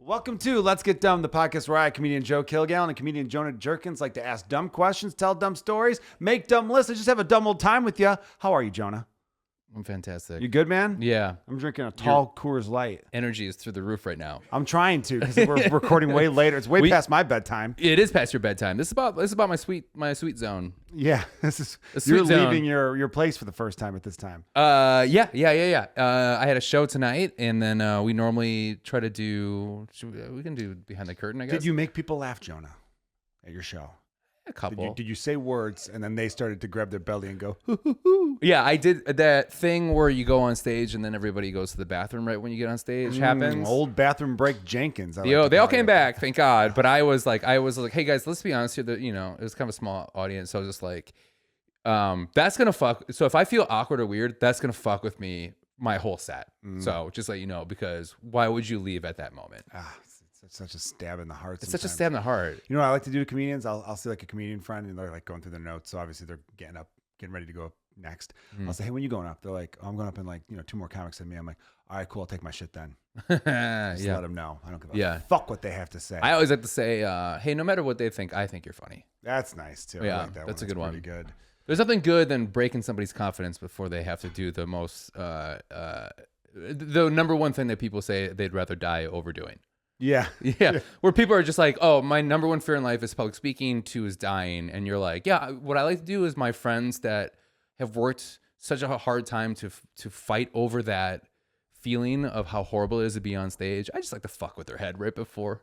Welcome to Let's Get Dumb, the podcast where I, comedian Joe Kilgallon, and comedian Jonah Jurkens like to ask dumb questions, tell dumb stories, make dumb lists, and just have a dumb old time with you. How are you, Jonah? I'm fantastic. You good, man? Yeah. I'm drinking a tall Coors Light. Energy is through the roof right now. I'm trying to because we're recording way later. It's way past my bedtime. It is past your bedtime. This is about my sweet zone. Yeah, this is sweet you're zone. leaving your place for the first time at this time. Yeah. I had a show tonight, and then we normally try to do. We can do behind the curtain, I guess. Did you make people laugh, Jonah, at your show? A couple. Did you say words and then they started to grab their belly and go, hoo, hoo, hoo? Yeah, I did that thing where you go on stage and then everybody goes to the bathroom right when you get on stage. Happens. Old bathroom break Jenkins. They all came back, thank God. But I was like, hey guys, let's be honest here. That it was kind of a small audience, so I was just like, that's gonna fuck. So if I feel awkward or weird, that's gonna fuck with me my whole set. So just let you know, because why would you leave at that moment? It's such a stab in the heart. It's such a stab in the heart. You know what I like to do to comedians? I'll see like a comedian friend and they're like going through their notes. So obviously they're getting ready to go up next. I'll say, hey, when you going up? They're like, oh, I'm going up in like, 2 more comics than me. I'm like, all right, cool. I'll take my shit then. Just let them know. I don't give a fuck what they have to say. I always like to say, hey, no matter what they think, I think you're funny. That's nice too. Yeah, I like that that's one. a good one. Pretty good. There's nothing good than breaking somebody's confidence before they have to do the most, the number one thing that people say they'd rather die overdoing. Yeah. Yeah. Where people are just like, oh, my number one fear in life is public speaking, 2 is dying. And you're like, yeah, what I like to do is my friends that have worked such a hard time to fight over that feeling of how horrible it is to be on stage. I just like to fuck with their head right before.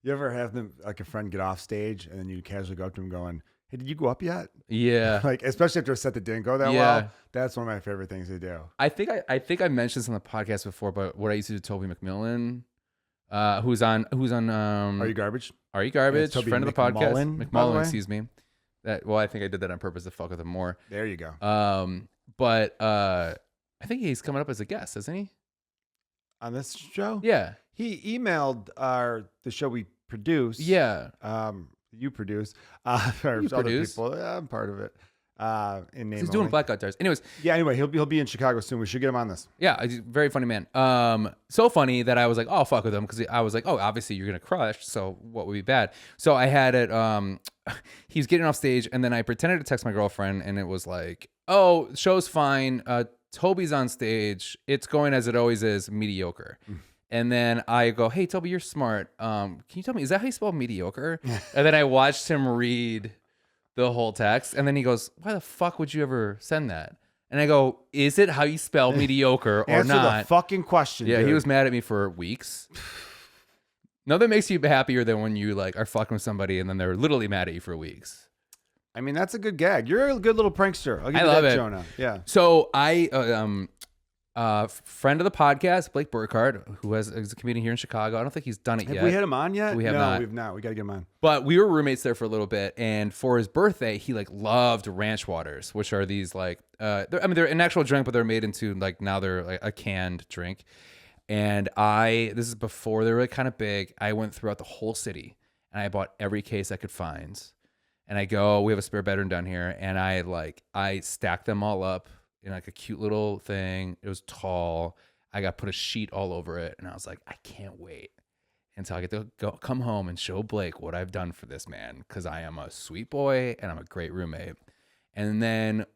You ever have them, like a friend get off stage and then you casually go up to them going, hey, did you go up yet? Yeah. Like, especially after a set that didn't go that well. That's one of my favorite things to do. I think I mentioned this on the podcast before, but what I used to do to Toby McMillan, who's on Are You Garbage? Are You Garbage? Yeah, friend of the podcast. McMullen, the excuse me. I think I did that on purpose to fuck with him more. There you go. But I think he's coming up as a guest, isn't he? On this show? Yeah. He emailed the show we produce. Yeah. You produce. You other produce. people. I'm part of it. In name He's doing blackout tires. Anyways. Yeah, anyway, he'll be in Chicago soon. We should get him on this. Yeah, he's a very funny man. So funny that I was like, oh, I'll fuck with him, because I was like, oh, obviously you're going to crush, so what would be bad? So I had it, he was getting off stage, and then I pretended to text my girlfriend, and it was like, oh, show's fine. Toby's on stage. It's going as it always is, mediocre. And then I go, hey, Toby, you're smart. Can you tell me, is that how you spell mediocre? And then I watched him read the whole text. And then he goes, why the fuck would you ever send that? And I go, is it how you spell mediocre or Answer not? the fucking question, Yeah, dude. he was mad at me for weeks. Nothing makes you happier than when you like are fucking with somebody and then they're literally mad at you for weeks. I mean, that's a good gag. You're a good little prankster. I'll give I you love that, it. Jonah. Yeah. So I, friend of the podcast, Blake Burkhardt, who is a comedian here in Chicago. I don't think he's done it yet. Have we had him on yet? We have not. We've not. We got to get him on. But we were roommates there for a little bit, and for his birthday, he like loved ranch waters, which are these like, they're an actual drink, but they're made into like, now they're like a canned drink. And this is before they were kind of big. I went throughout the whole city and I bought every case I could find. And I go, we have a spare bedroom down here. And I stacked them all up in like a cute little thing. It was tall. I got put a sheet all over it. And I was like, I can't wait until I get to come home and show Blake what I've done for this man. Cause I am a sweet boy and I'm a great roommate. And then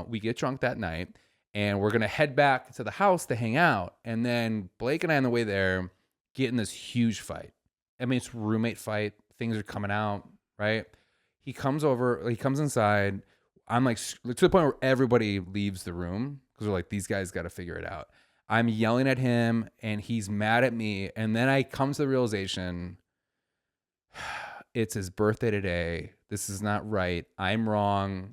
we get drunk that night. And we're going to head back to the house to hang out. And then Blake and I on the way there get in this huge fight. I mean, it's a roommate fight. Things are coming out, right? He comes inside. I'm like, to the point where everybody leaves the room because we're like, these guys got to figure it out. I'm yelling at him and he's mad at me. And then I come to the realization, it's his birthday today. This is not right. I'm wrong.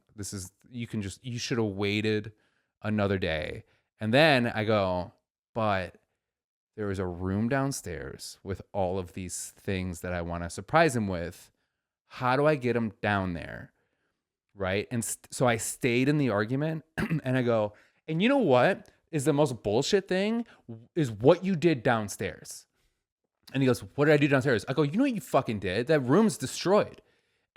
You should have waited another day. And then I go, but there is a room downstairs with all of these things that I want to surprise him with. How do I get him down there? Right. And so I stayed in the argument and I go, and you know what is the most bullshit thing is what you did downstairs. And he goes, what did I do downstairs? I go, you know what you fucking did? That room's destroyed.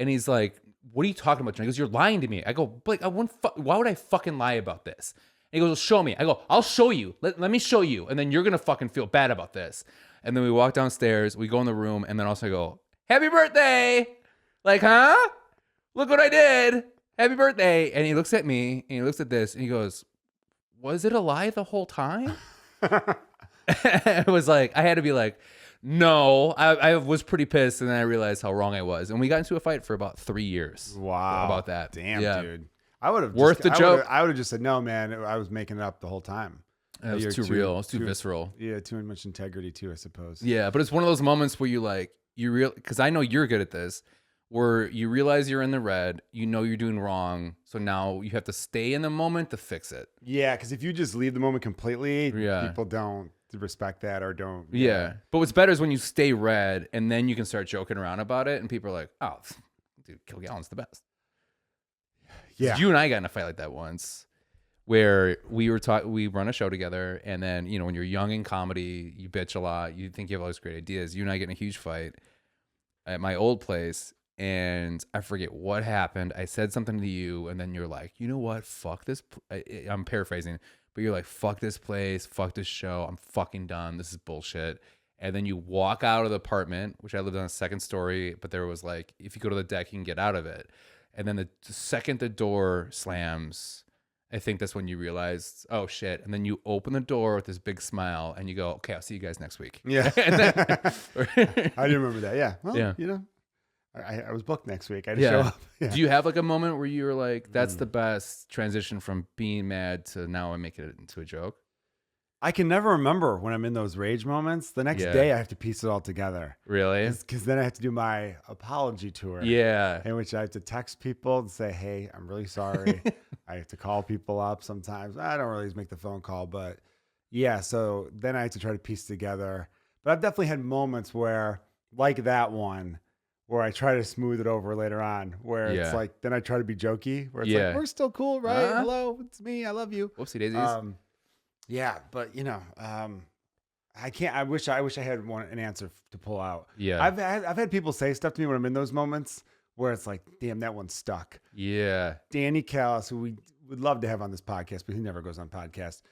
And he's like, what are you talking about? And he goes, you're lying to me. I go, Blake, why would I fucking lie about this? And he goes, well, show me. I go, I'll show you. Let me show you. And then you're going to fucking feel bad about this. And then we walk downstairs, we go in the room, and then also I go, happy birthday. Like, huh? Look what I did. Happy birthday. And he looks at me and he looks at this and he goes, was it a lie the whole time? It was like, I had to be like, no, I was pretty pissed. And then I realized how wrong I was. And we got into a fight for about 3 years. Wow. About that. Damn, yeah. dude. I would have worth the joke. I would have just said, no, man, I was making it up the whole time. It was too real. It was too visceral. Yeah, too much integrity too, I suppose. Yeah, but it's one of those moments where because I know you're good at this, where you realize you're in the red, you know you're doing wrong, so now you have to stay in the moment to fix it. Yeah, because if you just leave the moment completely, people don't respect that or don't. Yeah, but what's better is when you stay red and then you can start joking around about it, and people are like, "Oh, dude, Kilgallon's the best." Yeah, you and I got in a fight like that once, where we run a show together, and then when you're young in comedy, you bitch a lot, you think you have all these great ideas. You and I get in a huge fight at my old place, and I forget what happened. I said something to you, and then you're like, you know what? Fuck this. I'm paraphrasing, but you're like, fuck this place, fuck this show. I'm fucking done. This is bullshit. And then you walk out of the apartment, which I lived on a second story, but there was like, if you go to the deck, you can get out of it. And then the second the door slams, I think that's when you realize, oh shit. And then you open the door with this big smile and you go, okay, I'll see you guys next week. Yeah. I do remember that. Yeah. Well, yeah. I was booked next week. I had to show up. Yeah. Do you have like a moment where you were like, that's the best transition from being mad to now I'm making it into a joke? I can never remember when I'm in those rage moments. The next day I have to piece it all together. Really? Because then I have to do my apology tour. Yeah. In which I have to text people and say, hey, I'm really sorry. I have to call people up sometimes. I don't really make the phone call, but yeah. So then I have to try to piece together. But I've definitely had moments where, like that one, where I try to smooth it over later on, where it's like, then I try to be jokey, where it's like, we're still cool, right? Hello, it's me. I love you. Whoopsie daisies. Yeah, but I can't. I wish I had an answer to pull out. Yeah, I've had people say stuff to me when I'm in those moments where it's like, damn, that one stuck. Yeah, Danny Callis, who we would love to have on this podcast, but he never goes on podcasts.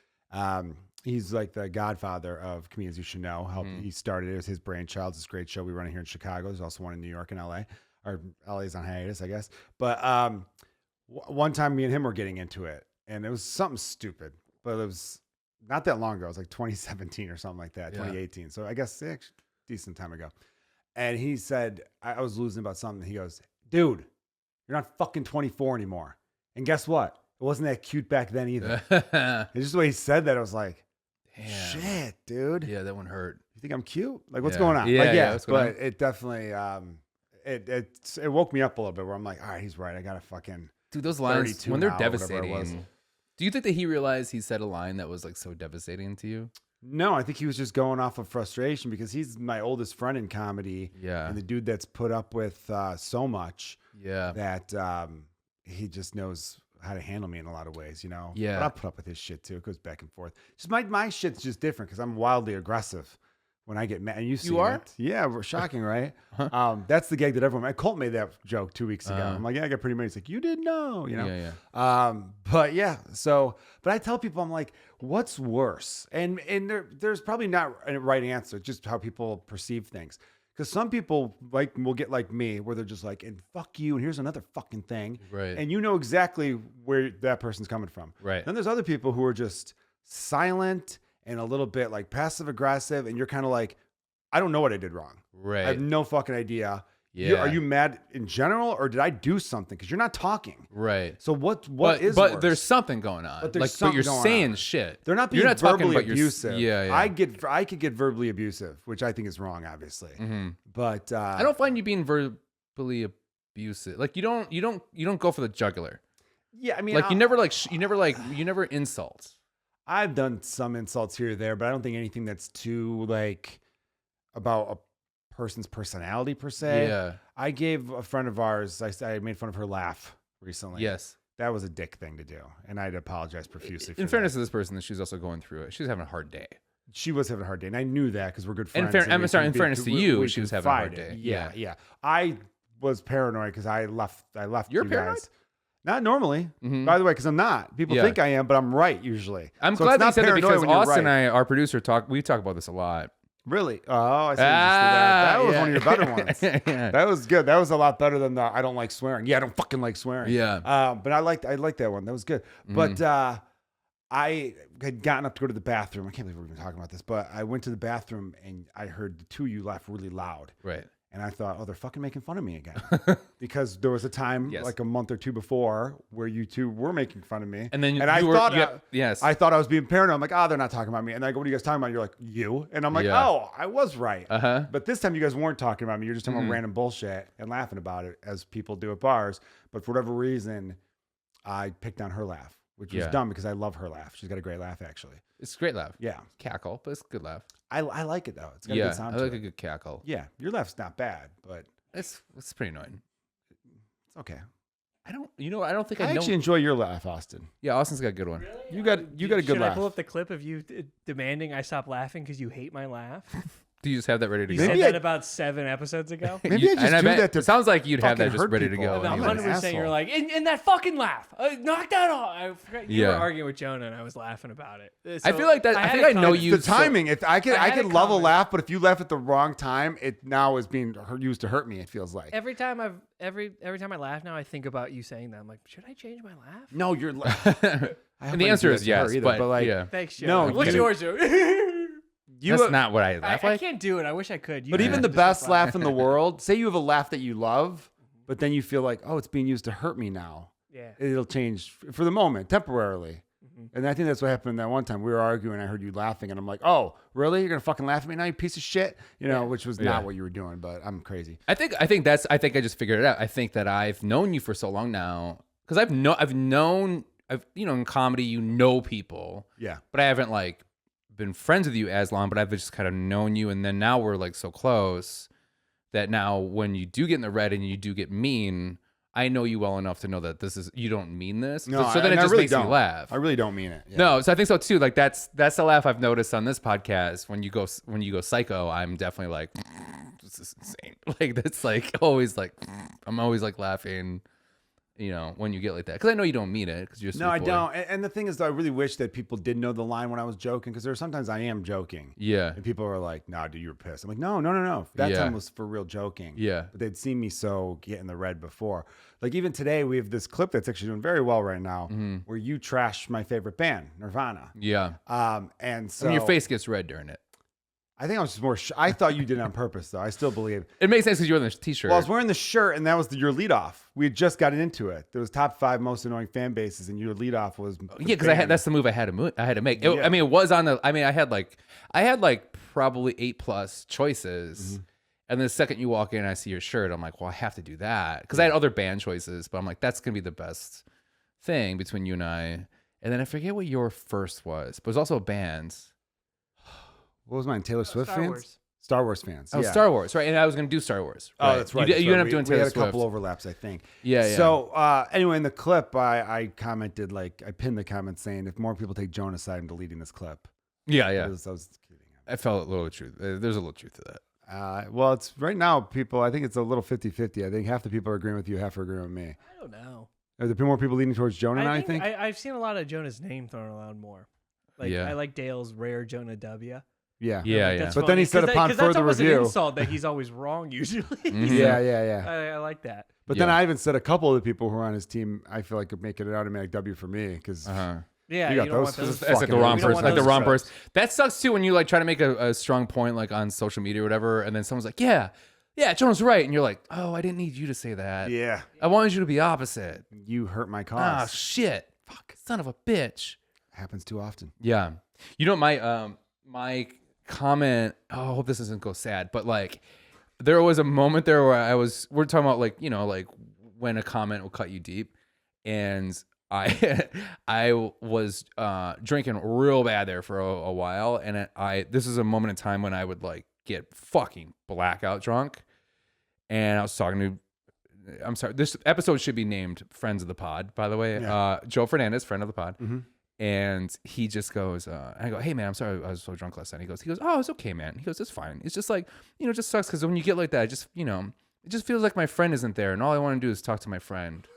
He's like the godfather of Comedians You Should Know. He started it. It was his brainchild. It's this great show we run it here in Chicago. There's also one in New York and LA. Or LA's on hiatus, I guess. But one time me and him were getting into it, and it was something stupid, but it was not that long ago. It was like 2017 or something like that, 2018. So I guess decent time ago. And he said, I was losing about something. He goes, dude, you're not fucking 24 anymore. And guess what? It wasn't that cute back then either. It's just the way he said that. I was like, damn. Shit, dude. Yeah, that one hurt. You think I'm cute? Like, what's going on? Yeah, but it definitely, it woke me up a little bit where I'm like, all right, he's right. I got to fucking. Dude, those lines, when they're devastating. Do you think that he realized he said a line that was like so devastating to you? No, I think he was just going off of frustration because he's my oldest friend in comedy. Yeah. And the dude that's put up with so much. Yeah. That he just knows how to handle me in a lot of ways, Yeah. But I'll put up with his shit too. It goes back and forth. Just my shit's just different because I'm wildly aggressive when I get mad. And you are? It. Yeah, we're shocking, right? That's the gag that everyone. Colt made that joke 2 weeks ago. I'm like, yeah, I got pretty mad. He's like, you didn't know, Yeah. But yeah, but I tell people, I'm like, what's worse? And there's probably not a right answer, just how people perceive things. Because some people will get like me, where they're just like, and fuck you, and here's another fucking thing. Right. And you know exactly where that person's coming from. Right. Then there's other people who are just silent and a little bit like passive aggressive, and you're kind of like, I don't know what I did wrong. Right. I have no fucking idea. Yeah. Are you mad in general, or did I do something? Because you're not talking. Right. So what is But worse? there's something going on. But you're saying shit. They're not being you're not verbally talking, abusive. Yeah. I could get verbally abusive, which I think is wrong, obviously. Mm-hmm. But I don't find you being verbally abusive. Like you don't go for the jugular. Yeah, I mean, like you never insult. I've done some insults here or there, but I don't think anything that's too like about a person's personality per se. Yeah. I gave a friend of ours, I made fun of her laugh recently. Yes. That was a dick thing to do. And I'd apologize profusely for In fairness to this person, she's also going through it. She's having a hard day. She was having a hard day. And I knew that because we're good friends. In fairness to you, she was having a hard day. Yeah. I was paranoid because I left You're you paranoid? guys. Not normally, Mm-hmm. by the way, because I'm not. People think I am, but I'm right usually. I'm So glad it's that you not said that paranoia because when you're Austin right. and I, our producer, we talk about this a lot. Really? Oh, I see. That was one of your better ones. Yeah. That was good. That was a lot better than the I don't like swearing. Yeah, I don't fucking like swearing. Yeah. But I liked that one. That was good. But I had gotten up to go to the bathroom. I can't believe we're even talking about this, but I went to the bathroom and I heard the two of you laugh really loud. Right. And I thought, oh, they're fucking making fun of me again. Because there was a time like a month or two before where you two were making fun of me. And then I I thought I was being paranoid. I'm like, they're not talking about me. And I go, what are you guys talking about? You're like, you. And I'm like, oh, I was right. But this time you guys weren't talking about me. You're just talking about random bullshit and laughing about it as people do at bars. But for whatever reason, I picked on her laugh, which was dumb because I love her laugh. She's got a great laugh, actually. It's a great laugh. Yeah. Cackle, but it's a good laugh. I like it, though. It's got a good sound I like to a it. good cackle. Yeah. Your laugh's not bad, but It's pretty annoying. it's okay. I don't think I know. actually enjoy your laugh, Austin. Yeah, Austin's got a good one. Really? You got a good Should laugh. I pull up the clip of you demanding I stop laughing because you hate my laugh? Do you just have that ready to You go? said Maybe that about 7 episodes ago. Maybe I just do that to It sounds like you'd have that fucking just hurt ready to people. go. I'm I'm an anyway. 100% you're asshole. like, and that fucking laugh. Knock that off. I forgot you Yeah. were arguing with Jonah and I was laughing about it. I feel like that. I think I know you. The timing. If I could had a love a comment. laugh, but if you laugh at the wrong time, it now is being used to hurt me. It feels like. every time I laugh now, I think about you saying that. I'm like, should I change my laugh? No, you're. And the answer is yes, but like, yeah. Thanks, No, Jonah. What's you- yours, Joe? That's not what I laugh I like. can't do it. I wish I could. You But can even the just best laugh in the world. Say you have a laugh that you love, but then you feel like, oh, it's being used to hurt me now. Yeah. It'll change for the moment, temporarily. And I think that's what happened that one time. We were arguing. I heard you laughing, and I'm like, "Oh, really? You're gonna fucking laugh at me now, you piece of shit?" You know, which was not what you were doing. But I'm crazy. I think I just figured it out. I think that I've known you for so long now because I've known in comedy you know people. Yeah. But I haven't like been friends with you as long. But I've just kind of known you, and then now we're like so close that now when you do get in the red and you do get mean, I know you well enough to know that you don't mean this. No, so then it just really makes me laugh. I really don't mean it. Yeah. No, so I think so too. Like that's the laugh I've noticed on this podcast. When you go psycho, I'm definitely like, this is insane. Like that's like always like, I'm always like laughing, when you get like that because I know you don't mean it because you're a sweet No, I boy. don't. And the thing is, though, I really wish that people did know the line when I was joking because there are sometimes I am joking. Yeah, And people are like, "Nah, dude, you were pissed." I'm like, "No. That time was for real joking." Yeah. But they'd seen me so get in the red before. Like even today, we have this clip that's actually doing very well right now, where you trash my favorite band, Nirvana. Yeah. And so I mean, your face gets red during it. I think I was just more. I thought you did it on purpose, though. I still believe. It makes sense because you're on the t-shirt. Well, I was wearing the shirt, and that was your lead off. We had just gotten into it. There was top 5 most annoying fan bases, and your lead off was yeah, because that's the move I had to make. Yeah. I mean, it was on the. I mean, I had like probably 8+ choices, and the second you walk in, and I see your shirt. I'm like, well, I have to do that because I had other band choices, but I'm like, that's gonna be the best thing between you and I. And then I forget what your first was, but it was also bands. What was mine? Taylor Swift Star fans? Wars. Star Wars fans. Oh, yeah. Star Wars, right? And I was gonna do Star Wars. Oh, that's right. You that's ended right. up doing we Taylor had a Swift. couple overlaps, I think. Yeah. So anyway, in the clip, I commented, like, I pinned the comment saying, if more people take Jonah's side, I'm deleting this clip. Yeah. I was kidding. I felt a little truth. There's a little truth to that. Well, it's right now, people, I think it's a little 50-50. I think half the people are agreeing with you, half are agreeing with me. I don't know. Are there more people leaning towards Jonah now, I think? I've seen a lot of Jonah's name thrown around more. Like Yeah. I like Dale's rare Jonah W. Yeah. Yeah. That's But then he funny, said upon 'cause that's further almost review. an insult that he's always wrong usually. Yeah. I like that. But then Yeah. I even said a couple of the people who are on his team, I feel like could make it an automatic W for me because Yeah, You you, got don't those want those. fucking That's like the wrong We don't person. want Like the those wrong tropes. person. That sucks too when you like try to make a strong point like on social media or whatever, and then someone's like, "Yeah, Jonah's right," and you're like, "Oh, I didn't need you to say that. yeah, I wanted you to be opposite." you hurt my cause. Ah, shit, fuck, son of a bitch. Happens too often. Yeah, my comment. Oh, I hope this doesn't go sad, but like, there was a moment there where we're talking about like when a comment will cut you deep, and I was drinking real bad there for a while, and this is a moment in time when I would like get fucking blackout drunk, and I was talking to. I'm sorry. This episode should be named "Friends of the Pod," by the way. Yeah. Joe Fernandez, friend of the pod, Mhm. and he just goes. And I go, "Hey man, I'm sorry, I was so drunk last night." He goes, "Oh, it's okay, man." He goes, "It's fine. It's just like it just sucks because when you get like that, it just feels like my friend isn't there, and all I want to do is talk to my friend."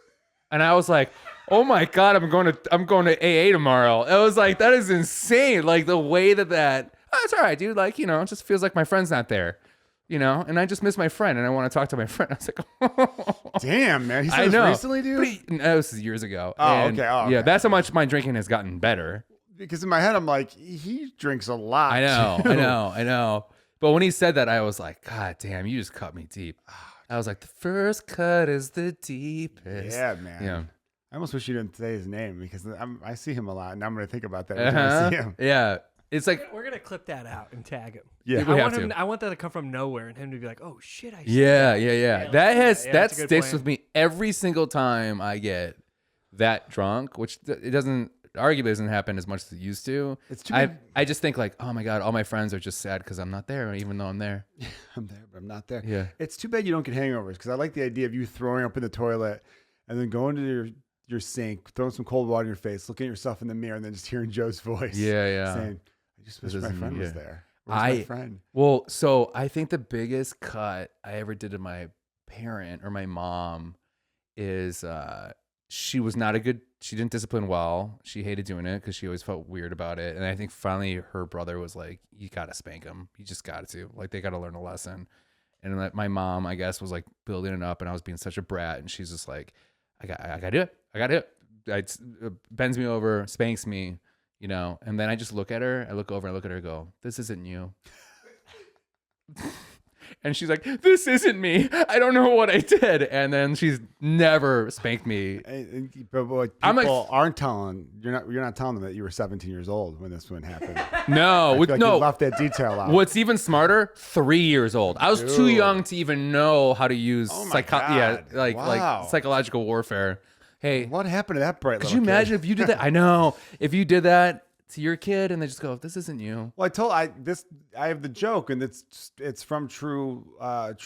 And I was like, "Oh my god, I'm going to AA tomorrow." I was like, "That is insane!" Like the way that oh, it's all right, dude. Like, you know, it just feels like my friend's not there, you know, and I just miss my friend and I want to talk to my friend. I was like, Damn, man. He said I this know. recently, dude? No, this is years ago. Oh, And, okay. Oh, yeah, okay. that's how much my drinking has gotten better. Because in my head, I'm like, he drinks a lot. I know, too. I know. But when he said that, I was like, God damn, you just cut me deep. I was like, the first cut is the deepest. Yeah, man. Yeah. I almost wish you didn't say his name because I see him a lot, and I'm going to think about that every time I see him. Yeah. It's like, We're gonna clip that out and tag him. Yeah. We I have want him. to. I want that to come from nowhere and him to be like, "Oh shit, I." yeah. Yeah, That that's a good sticks plan. with me every single time I get that drunk, which it doesn't, arguably doesn't happen as much as it used to. It's too bad. I just think like, oh my God, all my friends are just sad because I'm not there, even though I'm there. I'm there, but I'm not there. Yeah. It's too bad you don't get hangovers because I like the idea of you throwing up in the toilet and then going to your sink, throwing some cold water in your face, looking at yourself in the mirror, and then just hearing Joe's voice. Yeah. Saying, I just wish This my isn't friend you. was there. Where's my friend? Well, so I think the biggest cut I ever did to my parent or my mom is she didn't discipline well. She hated doing it because she always felt weird about it. And I think finally her brother was like, you got to spank him. You just got to. Like, they got to learn a lesson. And like, my mom, I guess, was like building it up and I was being such a brat. And she's just like, I got to do it. I got to do it. Bends me over, spanks me. You know, and then I just look at her, I look over and I look at her and go, this isn't you. And she's like, this isn't me. I don't know what I did. And then she's never spanked me. But what I'm like- people aren't telling, you're not telling them that you were 17 years old when this one happened. No, I feel like no. you left that detail out. What's even smarter, 3 years old. I was too Dude. young to even know how to use Oh my God. like Wow. psychological warfare. Hey, What happened to that bright could little you kid? imagine if you did that? I know. If you did that to your kid and they just go, this isn't you. Well, I have the joke, and it's from true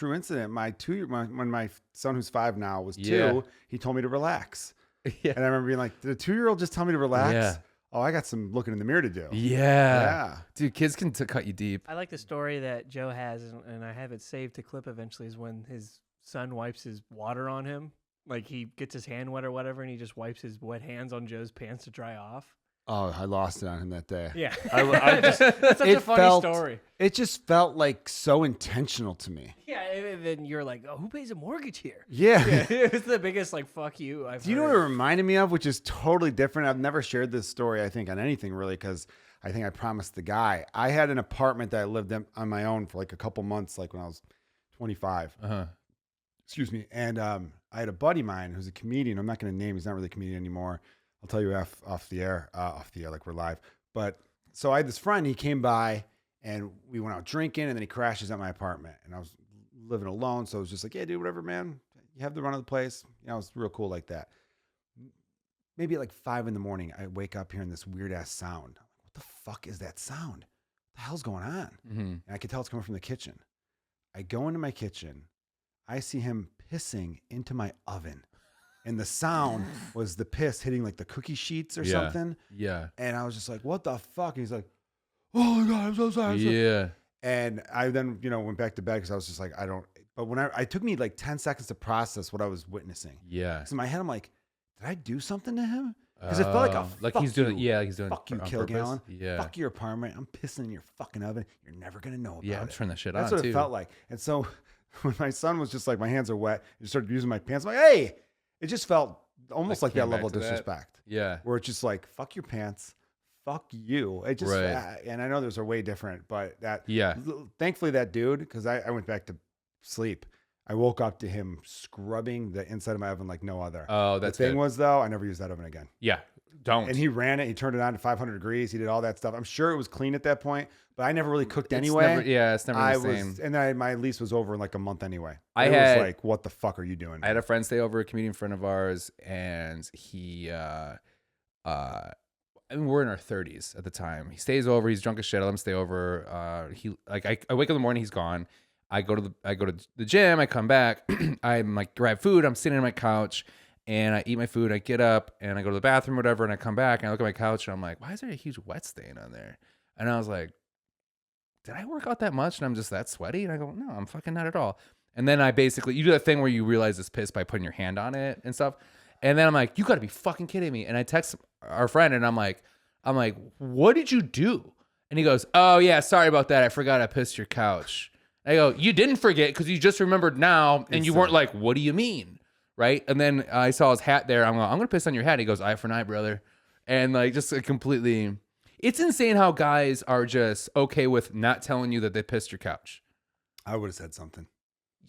incident. When my son, who's 5 now, was 2, Yeah. he told me to relax, Yeah. and I remember being like, "Did a 2-year-old just tell me to relax?" Yeah. Oh, I got some looking in the mirror to do. Yeah. Dude, kids can cut you deep. I like the story that Joe has, and I have it saved to clip eventually. Is when his son wipes his water on him, like he gets his hand wet or whatever, and he just wipes his wet hands on Joe's pants to dry off. Oh, I lost it on him that day. Yeah, I just, that's such a funny story. It just felt like so intentional to me. Yeah, and then you're like, "Oh, who pays a mortgage here?" Yeah. It's the biggest like "fuck you" I've Do you know what heard. it reminded me of, which is totally different? I've never shared this story, I think, on anything really, because I think I promised the guy. I had an apartment that I lived in on my own for like a couple months, like when I was 25. Uh-huh. Excuse me. And I had a buddy of mine who's a comedian. I'm not going to name. He's not really a comedian anymore. I'll tell you off the air, like we're live. But so I had this friend. He came by and we went out drinking, and then he crashes at my apartment. And I was living alone, so I was just like, "Yeah, dude, whatever, man. You have the run of the place." You know, it was real cool like that. Maybe at like 5 a.m, I wake up hearing this weird ass sound. What the fuck is that sound? What the hell's going on? Mm-hmm. And I could tell it's coming from the kitchen. I go into my kitchen. I see him pissing into my oven. And the sound was the piss hitting like the cookie sheets or something. Yeah. And I was just like, what the fuck? And he's like, oh my God, I'm so sorry. Yeah. And I then, went back to bed because I was just like, but when it took me like 10 seconds to process what I was witnessing. Yeah. So in my head, I'm like, did I do something to him? Because it felt like a like fuck he's doing, you. he's doing Fuck you, on Kilgallon. purpose. Yeah. Fuck your apartment. I'm pissing in your fucking oven. You're never going to know about Yeah, I'm it. turning that shit That's on what too. it felt like. And so when my son was just like, my hands are wet, he started using my pants. I'm like, hey, it just felt almost like that came back level of to that. disrespect. Yeah. Where it's just like, fuck your pants. Fuck you. It just, Right. and I know those are way different, but Yeah. thankfully that dude, because I went back to sleep. I woke up to him scrubbing the inside of my oven like no other. Oh, that's the thing good. was though, I never used that oven again. Yeah. Don't. And he ran it. He turned it on to 500 degrees. He did all that stuff. I'm sure it was clean at that point, but I never really cooked It's anyway. it's never the same. And then my lease was over in like a month anyway. I It had- was like, what the fuck are you doing? I had a friend stay over, a comedian friend of ours, and he, I mean, we're in our 30s at the time. He stays over. He's drunk as shit. I let him stay over. I wake up in the morning. He's gone. I go to the gym. I come back. I'm like, grab food. I'm sitting on my couch, and I eat my food. I get up and I go to the bathroom, or whatever. And I come back and I look at my couch, and I'm like, why is there a huge wet stain on there? And I was like, did I work out that much? And I'm just that sweaty? And I go, no, I'm fucking not at all. And then you do that thing where you realize it's piss by putting your hand on it and stuff. And then I'm like, you got to be fucking kidding me. And I text our friend, and I'm like, what did you do? And he goes, "Oh yeah, sorry about that. I forgot I pissed your couch." I go, "You didn't forget because you just remembered now, and you weren't like, what do you mean?" Right? And then I saw his hat there. I'm gonna piss on your hat. He goes, "Eye for an eye, brother," and like just completely. It's insane how guys are just okay with not telling you that they pissed your couch. I would have said something.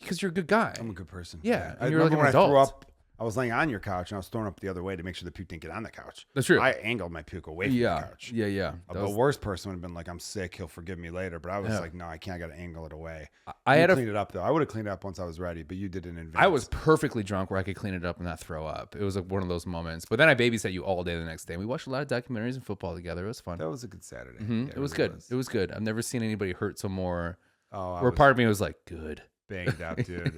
Because you're a good guy. I'm a good person. Yeah. I And you're remember like when an adult. I threw up, I was laying on your couch and I was throwing up the other way to make sure the puke didn't get on the couch. That's true. I angled my puke away from the couch. Yeah. The worst person would have been like, I'm sick, he'll forgive me later. But I was like, no, I can't. I got to angle it away. I You had cleaned it up though. I would have cleaned it up once I was ready, but you did it in advance. I was perfectly drunk where I could clean it up and not throw up. It was like one of those moments. But then I babysat you all day the next day. We watched a lot of documentaries and football together. It was fun. That was a good Saturday. Mhm. Yeah, It was really good. It was good. I've never seen anybody hurt so more. Oh, I Where was part of me was like, good. banged up, dude.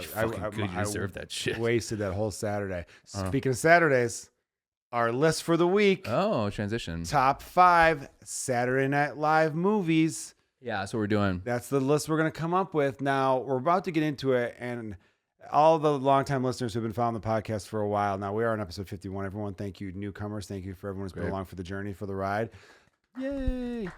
Fucking good. You deserve that shit. Wasted that whole Saturday. Speaking of Saturdays, our list for the week. Oh, transition. Top 5 Saturday Night Live movies. Yeah, that's what we're doing. That's the list we're going to come up with. Now, we're about to get into it, and all the longtime listeners who've been following the podcast for a while, now we are on episode 51. Everyone, thank you. Newcomers, thank you for everyone who's been along for the journey, for the ride. Yay.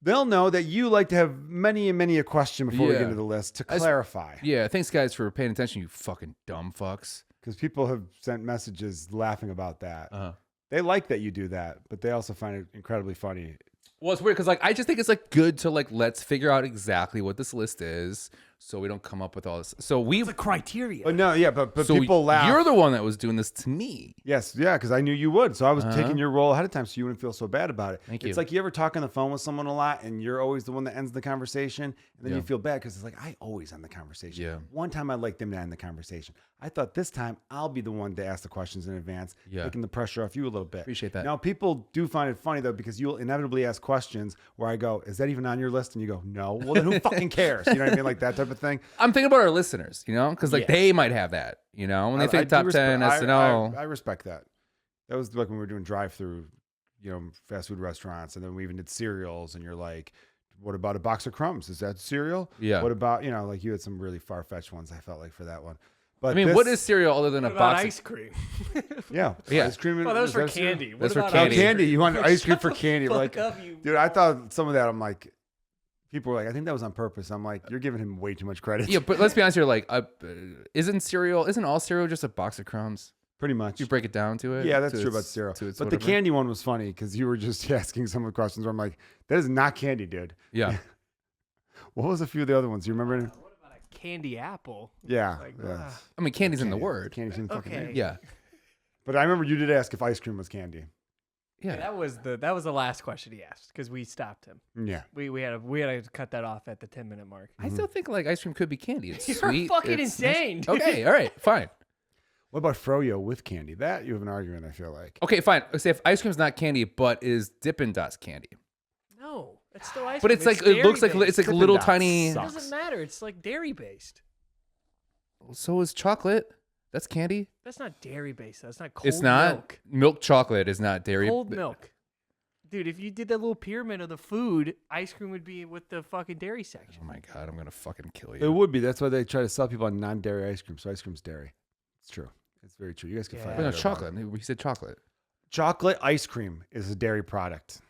They'll know that you like to have many and many a question before we get into the list to clarify. Yeah, thanks guys for paying attention, you fucking dumb fucks. Because people have sent messages laughing about that. Uh-huh. They like that you do that, but they also find it incredibly funny. Well, it's weird because like I just think it's like good to like let's figure out exactly what this list is, so we don't come up with all this. So we The criteria. But no, yeah, but so people laugh. You're the one that was doing this to me. Yes, yeah, because I knew you would. So I was taking your role ahead of time so you wouldn't feel so bad about it. Thank you. It's like you ever talk on the phone with someone a lot and you're always the one that ends the conversation. And then Yeah. you feel bad because it's like, I always end the conversation. Yeah. One time I liked them to end the conversation. I thought this time I'll be the one to ask the questions in advance, taking the pressure off you a little bit. Appreciate that. Now, people do find it funny, though, because you'll inevitably ask questions where I go, is that even on your list? And you go, no. Well, then who fucking cares? You know what I mean? Like that type of thing. I'm thinking about our listeners, you know, because like they might have that, you know, when they think top 10 SNL. I respect that. That was like when we were doing drive-through, you know, fast food restaurants, and then we even did cereals. And you're like, what about a box of crumbs? Is that cereal? Yeah. What about, you know, like you had some really far-fetched ones. I felt like for that one. But I mean, what is cereal other than What a about box? ice cream? Yeah, Yeah. ice cream. Well, that was for that cereal? candy. What That's for about candy. ice Candy. You want Like, ice cream shut for the candy? We're like, fuck up, you dude, I thought some of that. I'm like, people were like, I think that was on purpose. I'm like, you're giving him way too much credit. Yeah, but let's be honest here. Like, isn't all cereal just a box of crumbs? Pretty much. You break it down to it. Yeah, that's to true its- about cereal. to its But the whatever? candy one was funny because you were just asking some of the questions where I'm like, that is not candy, dude. Yeah. What was a few of the other ones? You remember? What about a candy apple? Yeah. Like, yeah. I mean, candy's in the word. Candy's in the fucking Okay. name. Yeah. But I remember you did ask if ice cream was candy. Yeah. That was the last question he asked because we stopped him. Yeah. We had to cut that off at the 10-minute mark. I still think like ice cream could be candy. It's You're sweet. fucking it's insane, dude. Okay. All right. Fine. What about Froyo with candy? That you have an argument, I feel like. Okay. Fine. Say if ice cream's not candy, but is Dippin' Dots candy? No, it's still ice But cream. it's like it looks like dairy-based. it's like Dippin' little Dots tiny. suck. It doesn't matter. It's like dairy based. So is chocolate. That's candy. That's not dairy based. That's not cold It's not. milk. Milk chocolate is not dairy. Cold milk. Dude, if you did that little pyramid of the food, ice cream would be with the fucking dairy section. Oh my god, I'm gonna fucking kill It you. would be. That's why they try to sell people on non-dairy ice cream. So ice cream's dairy. It's true. It's very true. You guys can Yeah. find But no, out. chocolate. We said chocolate. Chocolate ice cream is a dairy product.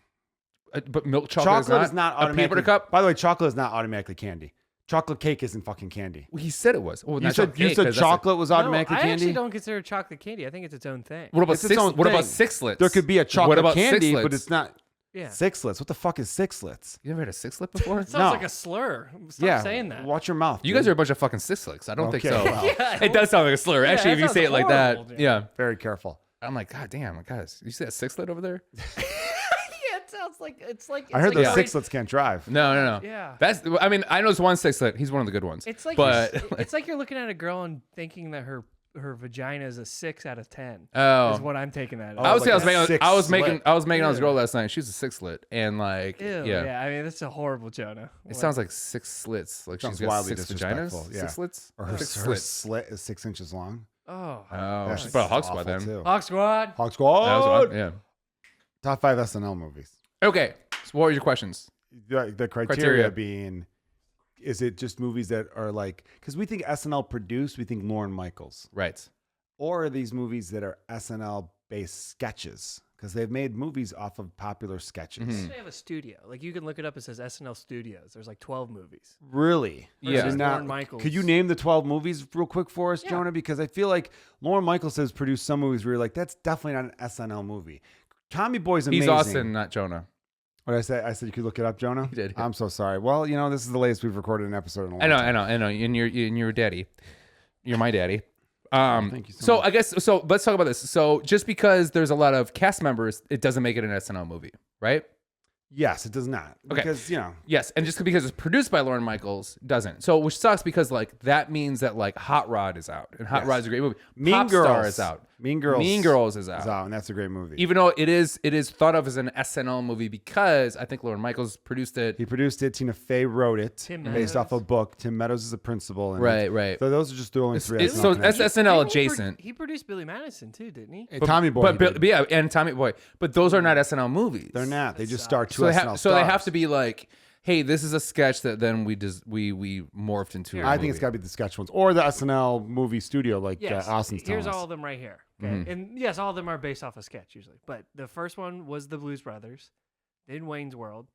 But milk chocolate, Chocolate is not a peanut automatically. butter cup. By the way, chocolate is not automatically candy. Chocolate cake isn't fucking candy. Well, he said it was. Oh, You not said chocolate cake, 'cause that's chocolate was automatically no, I candy. actually don't consider chocolate candy. I think it's its own thing. What about It's its own What about thing. sixlets? There could be a chocolate What about candy, sixlets? but it's not Yeah. sixlets. What the fuck is sixlets? You never had a sixlet before? It sounds No. like a slur. Stop saying that. Watch your mouth. You guys dude. are a bunch of fucking sixlets. I don't think Okay, so. well. Yeah, It does sound like a slur. Yeah, Actually, that if you sounds say it like that, horrible, dude. yeah. very careful. I'm like, God damn, guys, you see that sixlet over there? Yeah, it sounds like it's like. I heard like those a- sixlets can't drive. No. Yeah. That's. I mean, I know there's one sixlet. He's one of the good ones. It's like but it's like you're looking at a girl and thinking that her vagina is a 6 out of 10. Is oh, what I'm taking that. Oh, I was like making. a I was six making. slit. I was making out with this Ew. girl last night. She's a sixlet, and like, Ew, yeah. I mean, that's a horrible Jonah. It sounds like six slits. Like Sounds she's got wildly 6 vaginas. disrespectful, yeah. Six slits. Or her, Six her slits. slit is 6 inches long. Oh. Oh, That's she's about a hog awful, squad then. too. Hawk Squad. Hog Squad. That was one, yeah. Top 5 SNL movies. Okay. So what were your questions? The criteria being, is it just movies that are like, because we think SNL produced, we think Lorne Michaels. Right. Or are these movies that are SNL based sketches? because they've made movies off of popular sketches. They have a studio. Like you can look it up. It says SNL Studios. There's like 12 movies. Really? Yeah. Versus Now, Lorne Michaels. could you name the 12 movies real quick for us, Jonah? Because I feel like Lorne Michaels has produced some movies where you're like, that's definitely not an SNL movie. Tommy Boy's amazing. He's Austin, not Jonah. What did I say? I said you could look it up, Jonah? You did. I'm so sorry. Well, this is the latest we've recorded an episode in a long time. I know. And you're daddy. You're my daddy. Thank you so much. I guess let's talk about this. So just because there's a lot of cast members, it doesn't make it an SNL movie, right? Yes, it does not. Okay. Because, Yes, and just because it's produced by Lorne Michaels doesn't. So which sucks because like that means that like Hot Rod is out, and Hot Yes. Rod's a great movie. Mean Pop Girls Star is out. Mean Girls. Mean Girls is out. and that's a great movie. Even though it is thought of as an SNL movie because I think Lorne Michaels produced it. He produced it. Tina Fey wrote it, Tim based Meadows. off a book. Tim Meadows is a principal. In Right, it. right. So those are just the only three. It's- SNL so connections. that's SNL Didn't he adjacent. He produced Billy Madison too, didn't he? Hey, Tommy Boy. he did. But yeah, and Tommy Boy. But those are not SNL movies. They're not. They just sucks. star two So they, SNL so they stars. have to be like, hey, this is a sketch that then we morphed into. I think it's got to be the sketch ones or the SNL movie studio, like Yes. Austin's telling Here's us. all of them right here. Okay. And yes, all of them are based off a sketch usually. But the first one was the Blues Brothers, then Wayne's World,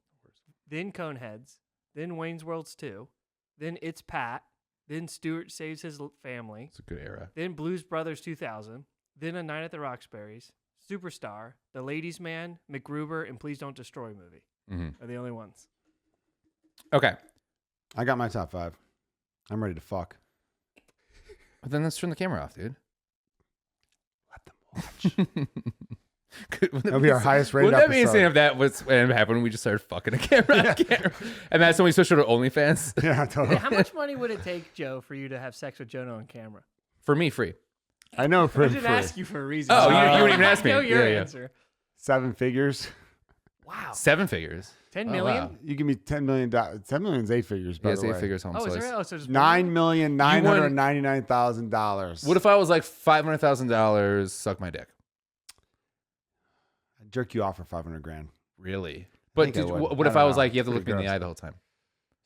then Coneheads, then Wayne's World's 2, then It's Pat, then Stewart Saves His Family, It's a good era. then Blues Brothers 2000, then A Night at the Roxbury's, Superstar, The Ladies' Man, MacGruber, and Please Don't Destroy movie are the only ones. Okay. I got my top 5. I'm ready to fuck. But then let's turn the camera off, dude. Let them watch. That'll be our highest rated Wouldn't that be episode. insane if that was what happened when we just started fucking a camera? And that's when we switched to OnlyFans? Yeah, totally. Hey, how much money would it take, Joe, for you to have sex with Jonah on camera? For me, free. I know for I didn't ask you for a reason. Oh, so you didn't even I ask me. know your Yeah, yeah. answer. 7 figures. Wow. 7 figures. 10 Oh, million? wow. You give me $10 million. 10 million is 8 figures. By Yeah, the it's 8 way. figures home Oh, is slice. there? Oh, so just $9,999,000. What if I was like $500,000, suck my dick? I'd jerk you off for $500,000? Really? But think I would. what I if don't I was know. like, you have to Pretty look me in the gross. eye the whole time?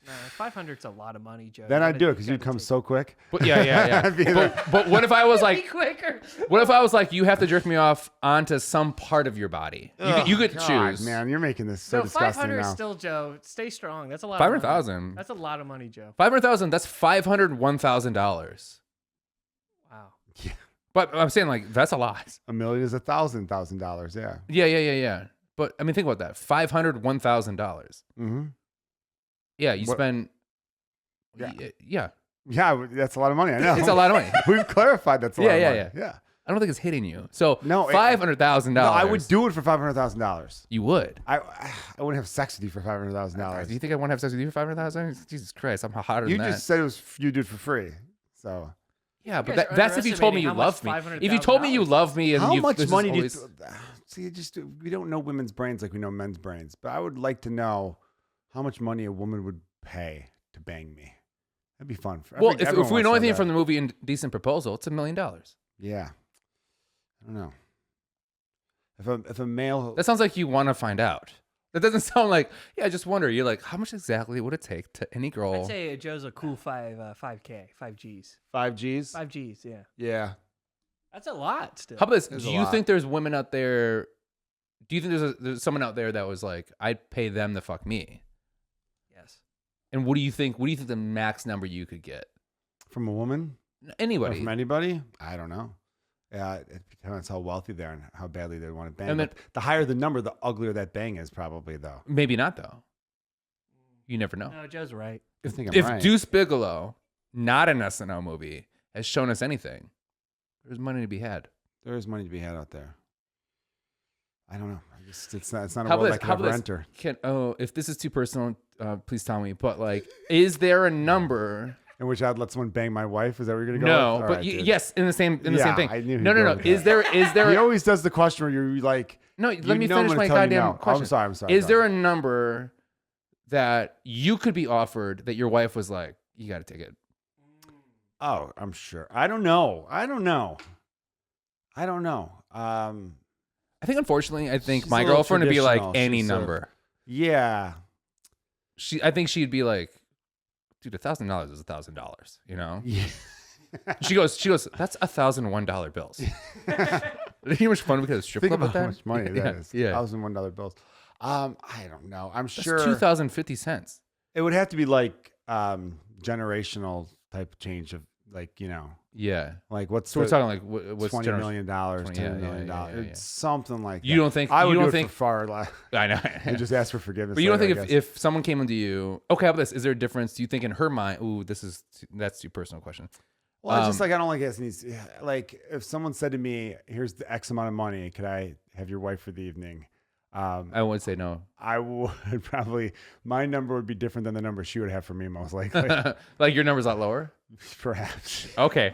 Nah, 500's a lot of money, Joe. Then You I'd gotta- do it because you you'd gotta come take- so quick. But yeah. I'd be there. but what if I was Be like, quicker. what if I was like, you have to jerk me off onto some part of your body? You could God, choose. Man, you're making this so So disgusting 500 is now. still, Joe. Stay strong. That's a lot. of money. 500,000. That's a lot of money, Joe. 500,000. That's $501,000. Wow. But I'm saying like that's a lot. $1 million is $1,000. Yeah. Yeah. But I mean, think about that. $501,000. Mm-hmm. Yeah, you What- spend. Yeah. Yeah. Yeah, that's a lot of money. I know. It's a lot of money. We've clarified that's a lot of Yeah, money. yeah. I don't think it's hitting you. So No, $500,000. No, I would do it for $500,000. You would. I wouldn't have sex with you for Do $500,000. you think I want to have sex with you for 500,000? Jesus Christ, I'm hotter You than that. just said it was you did for free. So Yeah, but guys are that's if you told me you underestimating love how me. much If you told me you $500,000 love me and how you, much this is money do you? always- See, we don't know women's brains like we know men's brains. But I would like to know how much money a woman would pay to bang me. That'd be fun. Well, Everyone if we wants know to anything that. from the movie Indecent Proposal, it's $1 million. Yeah, I don't know. If a male That sounds like you want to find out. That doesn't sound like, yeah, I just wonder. You're like, how much exactly would it take to any girl? I'd say Joe's a cool 5K, 5 Gs. 5 Gs, 5 Gs, yeah. yeah. That's a lot still. How about this? There's Do a you lot. think there's women out there? Do you think there's someone out there that was like, I'd pay them to fuck me? Yes. And what do you think? What do you think the max number you could get? From a woman, or Anybody? from anybody, I don't know. Yeah, it depends how wealthy they are and how badly they want to bang. And then- But the higher the number, the uglier that bang is, probably though. Maybe not though. You never know. No, Joe's right. I think I'm If right. Deuce Bigelow, not an SNL movie, has shown us anything, there's money to be had. There is money to be had out there. I don't know. It's not a How world about I this? could How ever about this? enter. If this is too personal, please tell me. But like, is there a number? In which I'd let someone bang my wife. Is that where you're gonna go? No, with? All but right, dude. yes, in the same Yeah, same thing. I knew he'd No. go with Is that. there? He always does the question where you're like, No, you let me know I'm finish gonna my tell you goddamn no. question. I'm sorry. Is there a number that you could be offered that your wife was like, you got to take it? Oh, I'm sure. I don't know. I I think unfortunately, I think She's my a little girlfriend would be like traditional. any She's number. Yeah. I think she'd be like, dude, $1,000 is $1,000. You know? Yeah. She goes, that's $1,001 bills. You much fun because strip Think club about with that? how much money that is. Yeah. $1,001 bills. I don't know. I'm That's sure 2,050 cents. it would have to be like generational type change of like, Yeah. like what's So we're the talking like what's $20 million, $10 yeah, million. yeah. It's something like that. You don't think I would you do don't it think for far less. I know. And just ask for forgiveness. But you don't later, think I guess. if someone came into you, okay, how about this? Is there a difference? Do you think in her mind, ooh, that's too personal question. Well, it's just like I don't like asking these. Like if someone said to me, "Here's the X amount of money. Could I have your wife for the evening?" I would say no. I would probably my number would be different than the number she would have for me, most likely. Like your number's a lot lower? Perhaps. Okay.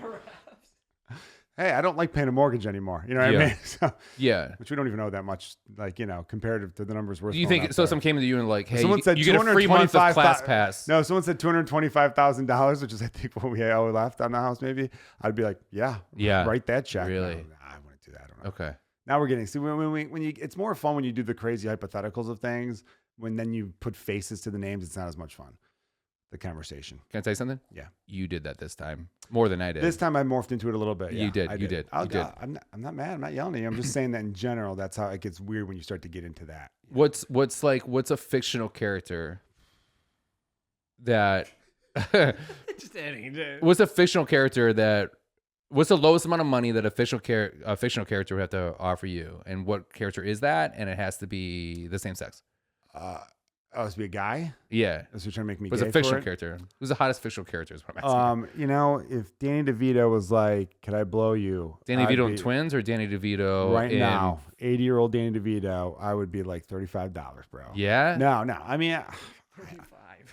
Hey, I don't like paying a mortgage anymore. You know what I mean? So, Yeah. which we don't even know that much, like comparative to the numbers we're. Do you throwing think out so? there. Someone came to you and like, hey, Someone said you get a free month of class $225,000 pass. No, someone said $225,000, which is I think what we all left on the house. Maybe I'd be like, yeah, write that check. Really? No, I wouldn't do that. I don't know. Okay. Now we're getting when you it's more fun when you do the crazy hypotheticals of things. When then you put faces to the names, it's not as much fun. The conversation. Can I tell you something? Yeah. You did that this time more than I did. This time I morphed into it a little bit. You Yeah, did. I You did. I'll You go- did. I'm not mad. I'm not yelling at you. I'm just saying that in general, that's how it gets weird when you start to get into that. What's a fictional character that Just any day. what's a fictional character that what's the lowest amount of money that a fictional character would have to offer you, and what character is that? And it has to be the same sex. Oh, it's be a guy. Yeah. That's what you're trying to make me. What's gay a fictional for it? character? Who's the hottest fictional character? Is what I'm asking. If Danny DeVito was like, "Could I blow you?" Danny I'd DeVito be- and twins, or Danny DeVito right in- now, 80-year-old Danny DeVito, I would be like $35, bro. Yeah. No. I mean,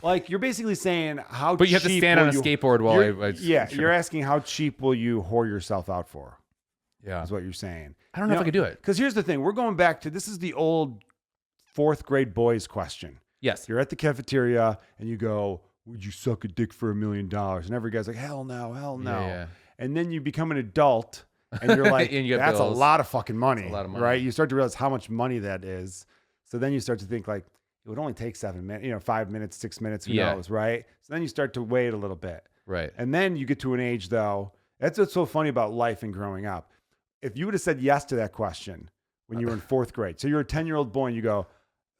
like you're basically saying how. But you have to cheap stand on will a you- skateboard while you're- sure. You're asking how cheap will you whore yourself out for? Yeah. Is what you're saying. I don't know if I could do it. Because here's the thing: we're going back to this is the old fourth grade boys question. Yes. You're at the cafeteria and you go, "Would you suck a dick for $1 million?" And every guy's like, "Hell no, hell no." Yeah. And then you become an adult and you're like, And you get "That's bills. a lot of fucking money." That's a lot of money. Right? You start to realize how much money that is. So then you start to think like, it would only take 7 minutes, 5 minutes, 6 minutes, who Yeah. knows, right? So then you start to wait a little bit. Right. And then you get to an age though. That's what's so funny about life and growing up. If you would have said yes to that question when you were in fourth grade, so you're a 10-year-old boy and you go,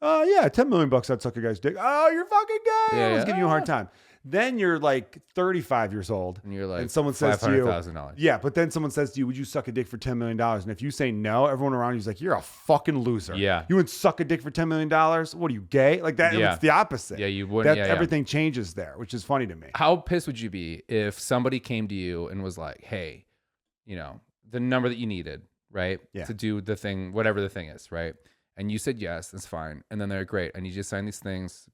"Oh yeah, $10 million I'd suck a guy's dick." "Oh, you're fucking gay." Yeah, I was yeah. giving you a hard time. Then you're like 35 years old. And you're like, and someone says to you, $500,000. yeah, but then someone says to you, "Would you suck a dick for $10 million?" And if you say no, everyone around you is like, "You're a fucking loser." Yeah. You would suck a dick for $10 million? What are you, gay? Like that, Yeah. it's the opposite. Yeah, you wouldn't. That Yeah, yeah. everything changes there, which is funny to me. How pissed would you be if somebody came to you and was like, "Hey, the number that you needed, right, Yeah. to do the thing, whatever the thing is, right?" And you said yes, that's fine. And then they're great. I need you to sign these things,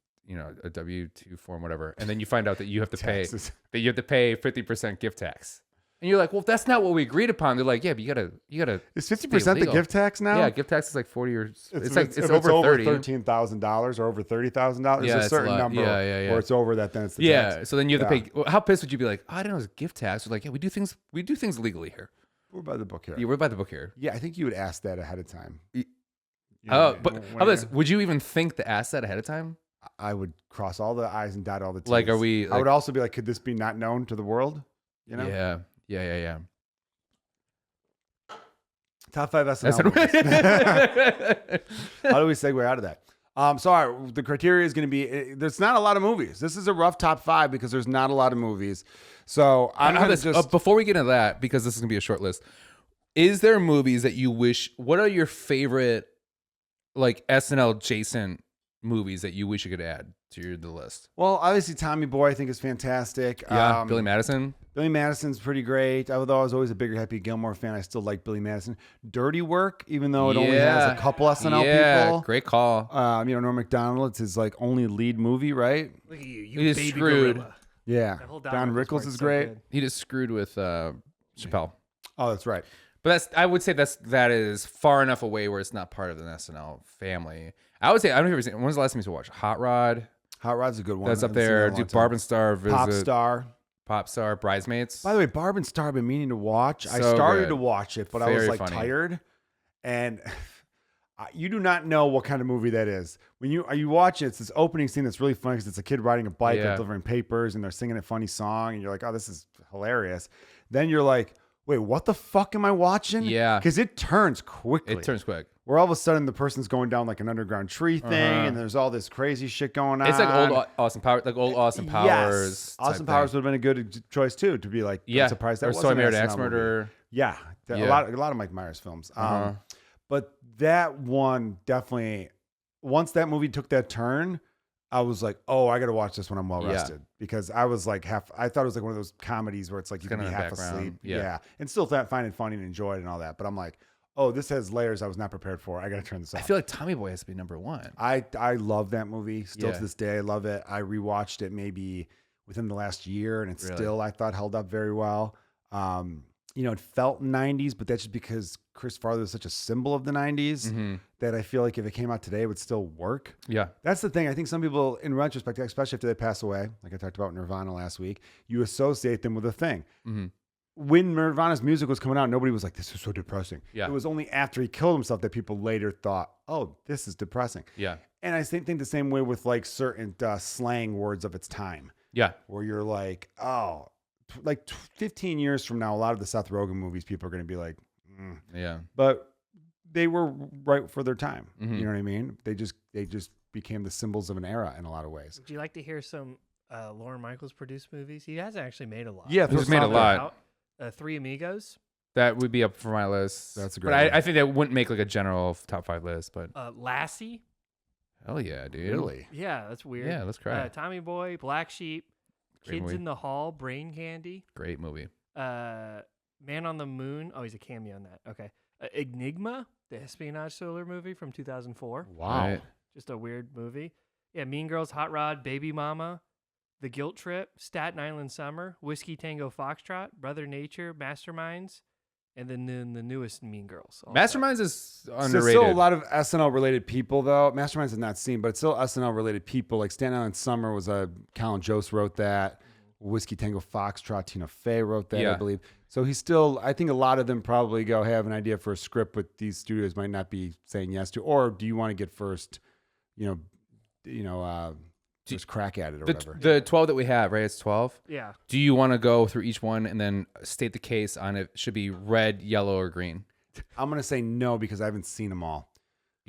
a W-2 form, whatever. And then you find out that you have to Taxes. pay 50% gift tax. And you're like, "Well, that's not what we agreed upon." They're like, "Yeah, but you gotta. Is 50% the legal. gift tax now? Yeah, gift tax is like 40 or it's if over 30. $13,000 or over $30,000. Yeah, There's a it's a certain lot. number Yeah, yeah, yeah. where it's over that. Then it's the Yeah, tax. so then you have to Yeah. pay. Well, how pissed would you be? Like, "Oh, I didn't know it was gift tax." We're like, "Yeah, we do things legally here. We're by the book here. Yeah, we're by the book here." Yeah, I think you would ask that ahead of time. Oh, but when how about this? Would you even think to ask that ahead of time? I would cross all the I's and dot all the T's. Like, are we? I would also be like, could this be not known to the world? Yeah. Top 5 That's SNL what- movies. How do we segue out of that? So all right, the criteria is going to be, there's not a lot of movies. This is a rough top 5 because there's not a lot of movies. So I'm How going about to this? just, Before we get into that, because this is gonna be a short list, is there movies that you wish? What are your favorite, like SNL adjacent movies that you wish you could add to the list? well, obviously Tommy Boy I think is fantastic. Yeah, Billy Madison. Billy Madison's pretty great. Although I was always a bigger Happy Gilmore fan, I still like Billy Madison. Dirty Work, even though it only has a couple SNL people. Great call. Norm Macdonald, it's his like only lead movie, right? Look at He you is baby screwed. gorilla. Yeah. That whole Don Rickles Rickles part's is so great. good. He just screwed with Chappelle. Oh, that's right. But I would say that is far enough away where it's not part of the SNL family. I would say, I don't know if you've seen, when's the last time you watched Hot Rod? Hot Rod's a good one. That's up I haven't seen that in there. a long Do time. Barb and Star visit. Pop Star. Bridesmaids. By the way, Barb and Star I've been meaning to watch. I So started good. to watch it, but I was Very like funny. tired. And you do not know what kind of movie that is. When you watch it, it's this opening scene that's really funny because it's a kid riding a bike Yeah. and delivering papers and they're singing a funny song and you're like, oh, this is hilarious. Then you're like, wait, what the fuck am I watching? Yeah. Because it turns quickly. It turns quick. Where all of a sudden the person's going down like an underground tree thing, and there's all this crazy shit going on. It's like old Austin Powers, Yes. Austin type Powers thing. would have been a good choice too, to be like, I'm surprised that or wasn't So I an Married an SNL Axe movie. Murderer. Yeah, a lot of Mike Myers films. But that one definitely, once that movie took that turn, I was like, oh, I got to watch this when I'm well rested, because I was like I thought it was like one of those comedies where it's like you can be half asleep. Yeah. And still find it funny and enjoy it and all that. But I'm like, oh, this has layers I was not prepared for. I got to turn this off. I feel like Tommy Boy has to be number one. I love that movie. Still to this day, I love it. I rewatched it maybe within the last year, and it's still, I thought, held up very well. It felt 90s, but that's just because Chris Farley was such a symbol of the 90s that I feel like if it came out today, it would still work. Yeah. That's the thing. I think some people, in retrospect, especially after they pass away, like I talked about Nirvana last week, you associate them with a thing. When Nirvana's music was coming out, nobody was like, this is so depressing. Yeah. It was only after he killed himself that people later thought, oh, this is depressing. Yeah. And I think the same way with like certain slang words of its time. Yeah. Where you're like, oh, like 15 years from now, a lot of the Seth Rogen movies, people are going to be like, yeah. But they were right for their time. You know what I mean? They just became the symbols of an era in a lot of ways. Would you like to hear some Lorne Michaels produced movies? He has actually made a lot. Yeah, he's made a lot. Three Amigos. That would be up for my list. That's a great But I think that wouldn't make like a general top 5 list. But Lassie. Hell yeah, dude. Really? Yeah, that's weird. Yeah, let's cry. Tommy Boy, Black Sheep, Great Kids movie. in the Hall, Brain Candy. Great movie. Man on the Moon. Oh, he's a cameo on that. Okay. Enigma, the espionage thriller movie from 2004. Wow. Right. Just a weird movie. Yeah, Mean Girls, Hot Rod, Baby Mama, The Guilt Trip, Staten Island Summer, Whiskey Tango Foxtrot, Brother Nature, Masterminds, and then the newest Mean Girls. Also. Masterminds is underrated. So still a lot of SNL related people though. Masterminds is not seen, but it's still SNL related people. Like Staten Island Summer was Colin Jost wrote that. Whiskey Tango Foxtrot, Tina Fey wrote that, I believe. So he's still, I think a lot of them probably have an idea for a script, but these studios might not be saying yes to, or do you want to get first, just crack at it or whatever. The 12 that we have, right? It's 12. Yeah. Do you want to go through each one and then state the case on it should be red, yellow, or green? I'm going to say no because I haven't seen them all.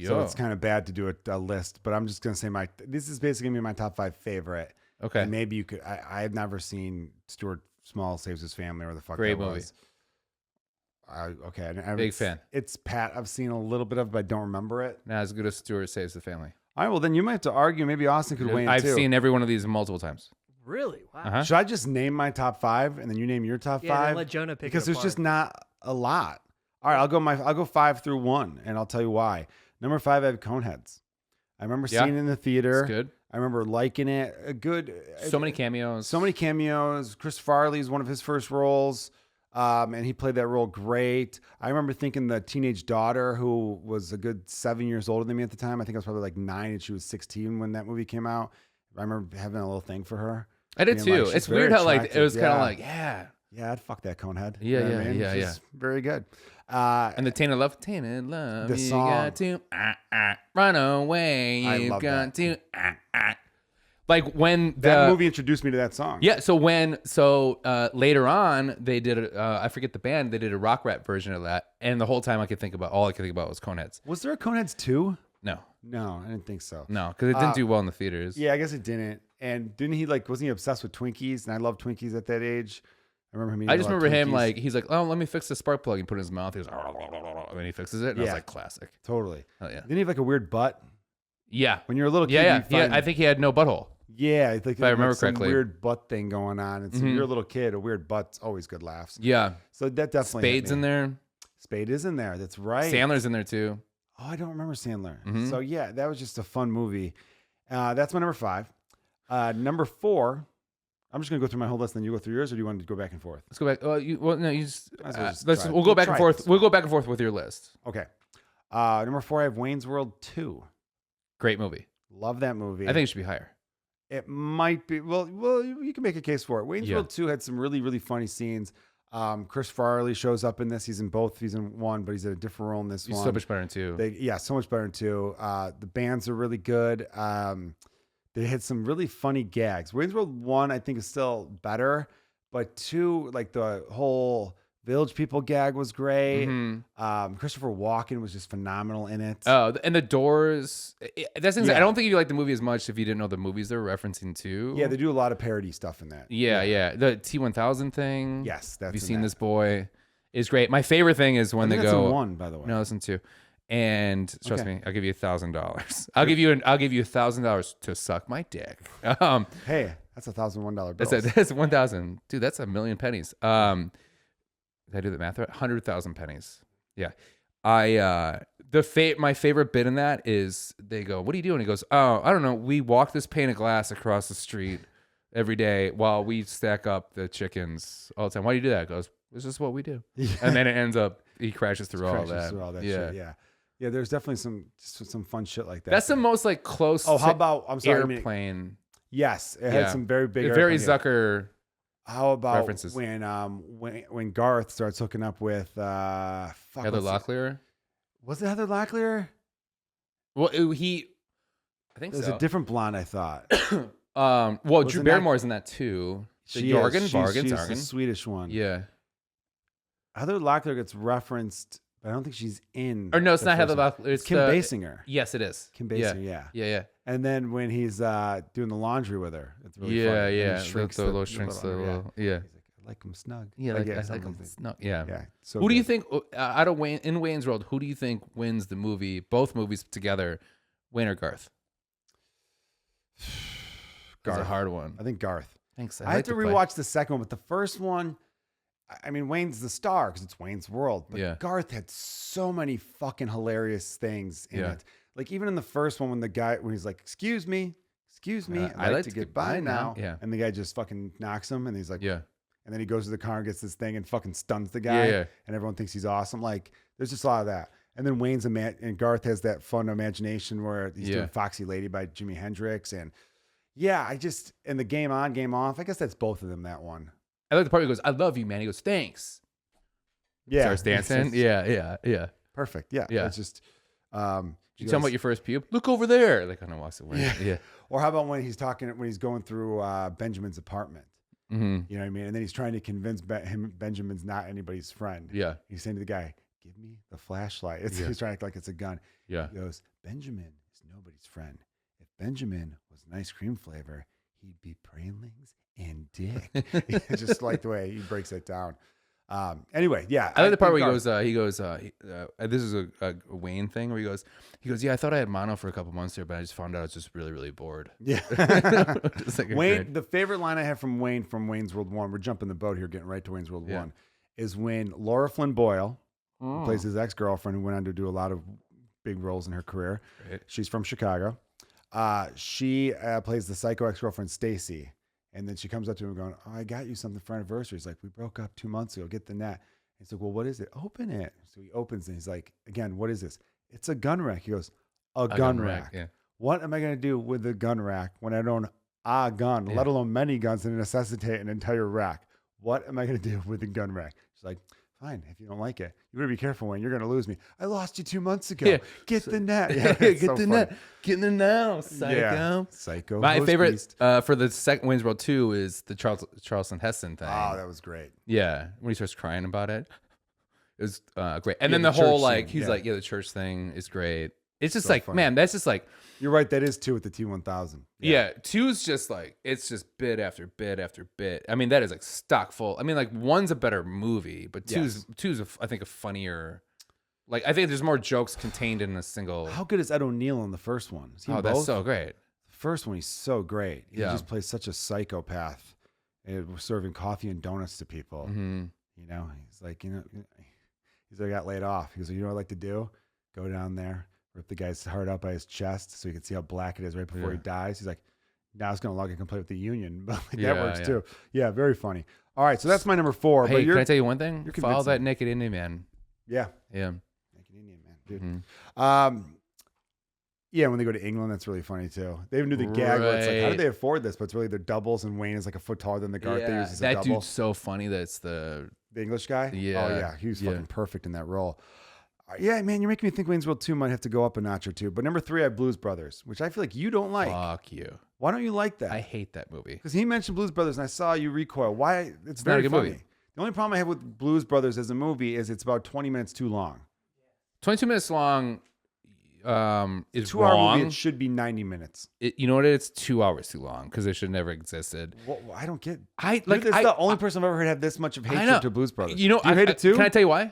So it's kind of bad to do a list, but I'm just going to say this is basically going to be my top 5 favorite. Okay. And maybe you could, I have never seen Stuart Small Saves His Family or the fuck Great that movie. was. Okay. Big fan. It's Pat. I've seen a little bit of, but I don't remember it. Not as good as Stuart Saves the Family. All right. Well, then you might have to argue. Maybe Austin could weigh in I've too. seen every one of these multiple times. Really? Wow. Should I just name my top 5 and then you name your top 5? Then let Jonah pick because it there's apart. just not a lot. All right. I'll go 5 through 1 and I'll tell you why. Number 5, I have Coneheads. I remember seeing it in the theater. It's good. I remember liking it. So many cameos. Chris Farley's one of his first roles. And he played that role great. I remember thinking the teenage daughter, who was a good 7 years older than me at the time. I think I was probably like 9 and she was 16 when that movie came out. I remember having a little thing for her. I did too. Like, it's weird how like it was kind of like, yeah, I'd fuck that Conehead. Yeah, you know what I mean? yeah. Very good. And the Tainted Love, the you song. got to run away. I You love got that. to like when that movie introduced me to that song. Yeah, so later on they did I forget the band, they did a rock rap version of that, and the whole time all I could think about was Coneheads. Was there a Coneheads 2? No, I didn't think so. No, because it didn't do well in the theaters. Yeah, I guess it didn't. And didn't he wasn't he obsessed with Twinkies? And I loved Twinkies at that age. I remember him. I just remember him he's like, oh, let me fix the spark plug and put it in his mouth. He goes, and then he fixes it. And I was like, classic. Totally. Oh yeah. Didn't he have like a weird butt? Yeah. When you're a little kid. Yeah. I think he had no butthole. Yeah, if I remember correctly, weird butt thing going on. And you're a little kid, a weird butt's always good laughs. Yeah. So that definitely. Spade's in there. Spade is in there. That's right. Sandler's in there too. Oh, I don't remember Sandler. So yeah, that was just a fun movie. That's my number 5. Number 4. I'm just gonna go through my whole list, then you go through yours, or do you want to go back and forth? Let's go back. You just try. We'll go back and forth. We'll go back and forth with your list. Okay. Number 4, I have Wayne's World 2. Great movie. Love that movie. I think it should be higher. It might be. Well, you can make a case for it. Wayne's World 2 had some really, really funny scenes. Chris Farley shows up in this. He's in both. He's in 1, but he's in a different role in this one. He's so much better in 2. So much better in 2. The bands are really good. They had some really funny gags. Wayne's World 1, I think, is still better, but 2, like the whole Village People gag was great. Mm-hmm. Christopher Walken was just phenomenal in it. Oh, and the Doors. That's insane. Yeah. I don't think you like the movie as much if you didn't know the movies they're referencing to. Yeah, they do a lot of parody stuff in that. Yeah. The T-1000 thing. Yes, that's Have you in seen that. This Boy? Is great. My favorite thing is when I think they that's go. in one, by the way. No, listen to. And trust Okay. me, I'll give you $1,000. I'll give you $1,000 to suck my dick. Hey, that's $1,001 bills. That's 1,000, dude. That's a million pennies. Did I do the math right? 100,000 pennies. Yeah. My favorite bit in that is they go, "What are you doing?" He goes, "Oh, I don't know. We walk this pane of glass across the street every day while we stack up the chickens all the time. Why do you do that?" He goes, "It's just what we do." And then it ends up he crashes through all that. Shit, yeah. Yeah, there's definitely some fun shit like that. That's the most like close. Oh, how about I'm sorry, airplane? Yes, it had some very big, very airplane. Zucker. How about references. when Garth starts hooking up with Heather Locklear? Was it Heather Locklear? Well, I think There's so. a different blonde, I thought. Well, Was Drew it Barrymore's in that too. She's the Swedish one. Yeah. Heather Locklear gets referenced, but I don't think she's in. Or no, it's the not Heather first Locklear. It's Kim Basinger. Yes, it is. Kim Basinger, Yeah. And then when he's doing the laundry with her, it's really Yeah, funny. yeah. And he shrinks The little shrinks the underwear, little. Yeah. He's like, I like him snug. Yeah, Like, I like something him. like that. No, yeah. Yeah. So Who do you good. think out of in Wayne's World? Who do you think wins the movie? Both movies together, Wayne or Garth? That's a hard one. I think Garth. Thanks. I have to rewatch the second one, but the first one, I mean, Wayne's the star because it's Wayne's World. But Yeah. Garth had so many fucking hilarious things in Yeah. it. Like even in the first one, when he's like, "Excuse me, I'd like to get by now," Yeah. and the guy just fucking knocks him, and he's like, Yeah. and then he goes to the car and gets this thing and fucking stuns the guy, Yeah. and everyone thinks he's awesome. Like there's just a lot of that. And then and Garth has that fun imagination where he's doing Foxy Lady by Jimi Hendrix, and and the Game On, Game Off. I guess that's both of them. That one. I like the part where he goes, "I love you, man." He goes, "Thanks." Yeah. Starts dancing. Yeah. Perfect. Yeah. Yeah. It's just, You tell him about your first pube. Look over there. Like kind of walks away. Yeah. Or how about when he's going through Benjamin's apartment? Mm-hmm. You know what I mean? And then he's trying to convince Benjamin's not anybody's friend. Yeah. He's saying to the guy, "Give me the flashlight." He's trying to act like it's a gun. Yeah. He goes, "Benjamin is nobody's friend. If Benjamin was an ice cream flavor, he'd be pralines and dick." Just like the way he breaks it down. Anyway, yeah. I like the part where think he goes, this is a Wayne thing where he goes, "Yeah, I thought I had mono for a couple months there, but I just found out I was just really, really bored." Yeah. Just like Wayne, the favorite line I have from Wayne's World 1, we're jumping the boat here, getting right to Wayne's World 1, is when Laura Flynn Boyle, who plays his ex-girlfriend, who went on to do a lot of big roles in her career. Right. She's from Chicago. She plays the psycho ex-girlfriend, Stacy. And then she comes up to him going, "Oh, I got you something for anniversary." He's like, "We broke up 2 months ago. Get the net." He's like, "Well, what is it?" "Open it." So he opens it. He's like, again, "What is this?" "It's a gun rack." He goes, "A gun rack. Yeah. What am I going to do with the gun rack when I own a gun, let alone many guns that necessitate an entire rack? What am I going to do with the gun rack?" She's like, "Fine, if you don't like it. You better be careful, Wayne. You're going to lose me. I lost you 2 months ago. Yeah. Get the net." Get it's the so net. funny. Get in the now, psycho. Yeah. Psycho. My host favorite beast. for the second Wayne's World 2 is the Charleston Heston thing. Oh, that was great. Yeah, when he starts crying about it, it was great. And Yeah, then the the whole church like thing, he's yeah. like, the church thing is great. It's just So like, funny. man, that's just like, You're right. That is 2 with the T1000. yeah. Two's just like, it's just bit after bit after bit. I mean, that is like stock full. I mean, like 1's a better movie, but two's I think a funnier. Like I think there's more jokes contained in a single. How good is Ed O'Neill in the first one? Is he in Oh, that's both? so great. The first one, he's so great. He Yeah. just plays such a psychopath, serving coffee and donuts to people. Mm-hmm. You know, he's like, he's like, got laid off. He goes, "You know what I like to do? Go down there, rip the guy's heart out by his chest so you can see how black it is right before he dies." He's like, "Now it's going to log and complain with the union." But like, that works too. Yeah, very funny. All right, so that's my number 4. Hey, but can I tell you one thing? you're Follow convincing that naked Indian man. Yeah. Yeah. Naked Indian man, dude. Mhm. Yeah, when they go to England, that's really funny too. They even do the gag where it's like, how Right. did they afford this? But it's really their doubles, and Wayne is like a foot taller than the Garth they use as a that double. dude's so funny. That's the The English guy? Yeah. Oh, yeah. He was Yeah. fucking perfect in that role. Yeah, man, you're making me think Wayne's World 2 might have to go up a notch or two. But number 3, I have Blues Brothers, which I feel like you don't like. fuck you. Why don't you like that? I hate that movie. Because he mentioned Blues Brothers, and I saw you recoil. Why? It's not a very good funny. movie. The only problem I have with Blues Brothers as a movie is it's about 20 minutes too long. 22 minutes long is 2 hour wrong. movie, it should be 90 minutes. You know what? It's 2 hours too long because it should never existed. Well, I don't get. It's the only person I've ever heard have this much of hatred to Blues Brothers. You know, you hate it too. Can I tell you why?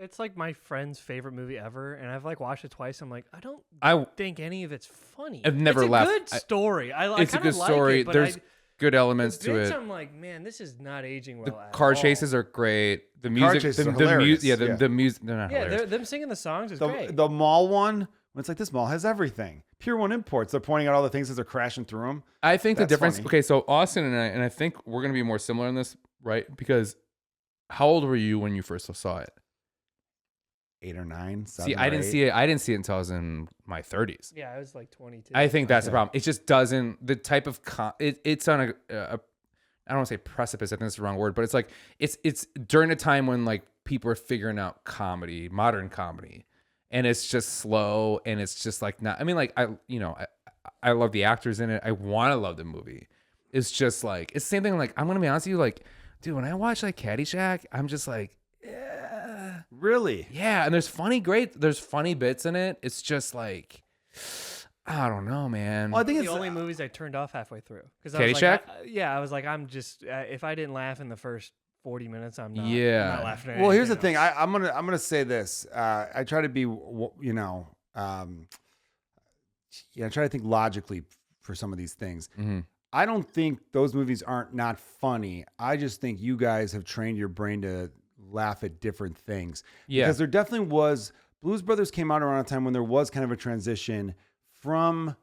It's like my friend's favorite movie ever, and I've like watched it twice. I'm like, I don't think any of it's funny. I've never laughed. It's a good story. It's a good story. There's good elements to it. I'm like, man, this is not aging well. The car chases are great. The music, the music, the music. They're not hilarious. Them singing the songs is great. The mall one, it's like this mall has everything. Pier 1 Imports. They're pointing out all the things as they're crashing through them. I think the difference. Funny. Okay, so Austin and I think we're gonna be more similar in this, right? Because how old were you when you first saw it? 8 or 9. 7 See, I didn't see it. I didn't see it until I was in my 30s. Yeah, I was like 22. I think that's the problem. It just doesn't. The type of it's on a I don't want to say precipice. I think that's the wrong word, but it's like it's during a time when like people are figuring out comedy, modern comedy, and it's just slow and it's just like not. I mean, like I love the actors in it. I want to love the movie. It's just like it's the same thing. Like I'm gonna be honest with you, like dude, when I watch like Caddyshack, I'm just like. Really? Yeah, and there's funny bits in it. It's just like, I don't know, man. Well, I think it's the only movies I turned off halfway through. Caddyshack? I was like, I'm just if I didn't laugh in the first 40 minutes, I'm not. Yeah. I'm not laughing at Well, here's the anything thing. else. I'm gonna say this. I try to be, I try to think logically for some of these things. Mm-hmm. I don't think those movies aren't not funny. I just think you guys have trained your brain to laugh at different things. Yeah. Because there definitely was, Blues Brothers came out around a time when there was kind of a transition from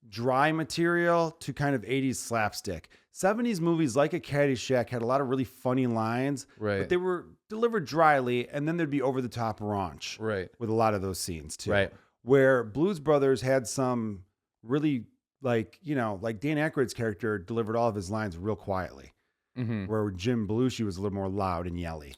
dry material to kind of 80s slapstick. 70s movies like a Caddyshack had a lot of really funny lines, Right. but they were delivered dryly, and then there'd be over-the-top raunch Right. with a lot of those scenes too. Right. Where Blues Brothers had some really like Dan Aykroyd's character delivered all of his lines real quietly, where Jim Belushi was a little more loud and yelly.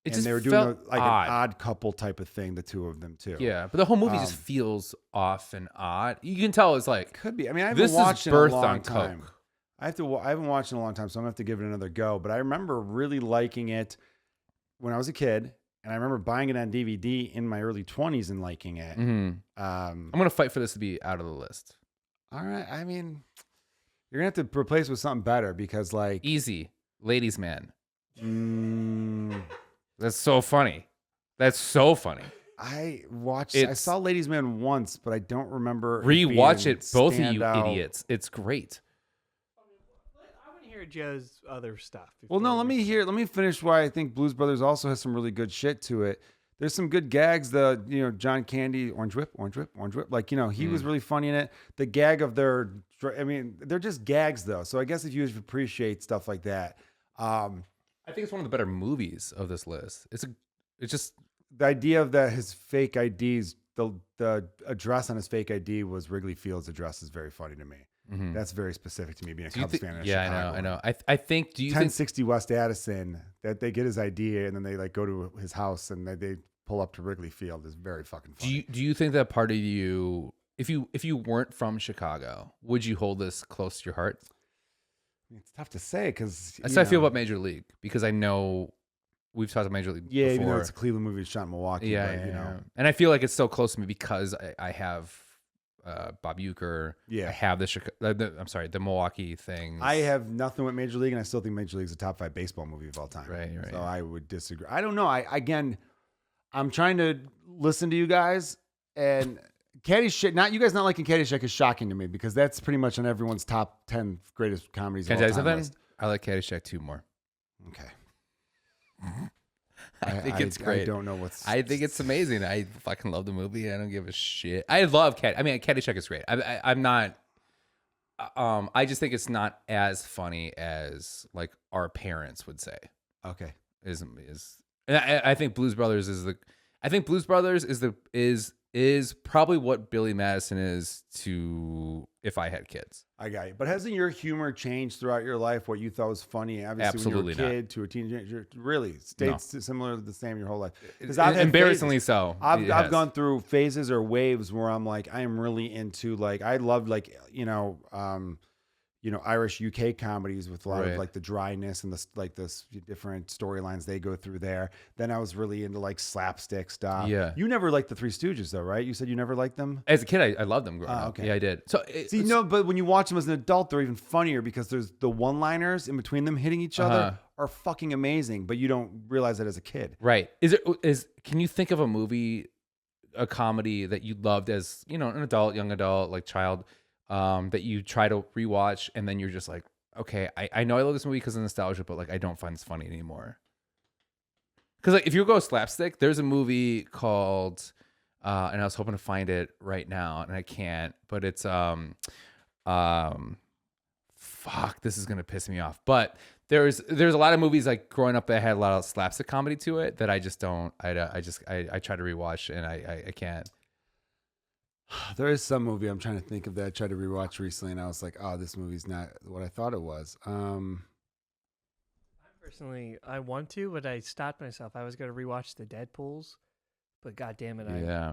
It And they were doing an odd couple type of thing, the two of them too. Yeah, but the whole movie just feels off and odd. You can tell it's like Could be. I mean, I this haven't is watched it in a birthed long on time. coke. I haven't watched it in a long time, so I'm gonna have to give it another go. But I remember really liking it when I was a kid, and I remember buying it on DVD in my early 20s and liking it. I'm gonna fight for this to be out of the list. All right. I mean, you're gonna have to replace it with something better because, like, Easy, Ladies Man. That's so funny. That's so funny. I It's- saw Ladies Man once, but I don't remember. Rewatch being it, both of you standout. idiots. It's great. I want to hear Joe's other stuff. Well, no, let me finish why I think Blues Brothers also has some really good shit to it. There's some good gags. John Candy, Orange Whip. Like, he was really funny in it. The gag of they're just gags though. So I guess if you appreciate stuff like that, I think it's one of the better movies of this list. It's just the idea of that his fake IDs, the address on his fake ID was Wrigley Field's address is very funny to me. That's very specific to me being a Cubs fan. In Chicago. I know. I think. Do you 1060 West Addison, that they get his ID and then they like go to his house and they pull up to Wrigley Field is very fucking funny. Do you think that part of you, if you weren't from Chicago, would you hold this close to your heart? It's tough to say because That's how I feel about Major League, because I know we've talked about Major League Yeah, before. even though it's a Cleveland movie, it's shot in Milwaukee. Yeah, but, yeah. And I feel like it's so close to me because I have Bob Uecker. Yeah. I have the Milwaukee things. I have nothing with Major League, and I still think Major League is a top 5 baseball movie of all time. Right. So I would disagree. I don't know. I'm trying to listen to you guys, and Caddyshack. Not you guys not liking Caddyshack is shocking to me because that's pretty much on everyone's top 10 greatest comedies Can I of tell all you time something? list. I like Caddyshack 2 more. Okay. I think it's great. I don't know what's. I think it's amazing. I fucking love the movie. I don't give a shit. I love Caddyshack is great. I'm not. I just think it's not as funny as like our parents would say. Okay. And I think Blues Brothers is probably what Billy Madison is to If I Had Kids. I got you. But hasn't your humor changed throughout your life? What you thought was funny, obviously, Absolutely when you were a kid not. to a teenager, really stayed similar to the same your whole life. Because Embarrassingly so. I've It has. gone through phases or waves where I'm like, I am really into like, I loved like, Irish UK comedies with a lot Right. of like the dryness and the different storylines they go through there. Then I was really into like slapstick stuff. Yeah. You never liked the Three Stooges though, right? You said you never liked them. As a kid, I loved them growing up. Okay. Yeah, I did. So See, no, but when you watch them as an adult, they're even funnier because there's the one-liners in between them hitting each other are fucking amazing, but you don't realize that as a kid. right. Can you think of a movie, a comedy that you loved as, an adult, young adult, like child, that you try to rewatch and then you're just like, okay, I know I love this movie because of nostalgia, but like I don't find this funny anymore. Because like if you go slapstick, there's a movie called, and I was hoping to find it right now and I can't, but it's fuck, this is gonna piss me off. But there's a lot of movies like growing up that had a lot of slapstick comedy to it that I just don't. I try to rewatch and I can't. There is some movie I'm trying to think of that I tried to rewatch recently, and I was like, "Oh, this movie's not what I thought it was." Personally, I want to, but I stopped myself. I was going to rewatch the Deadpools, but god damn it,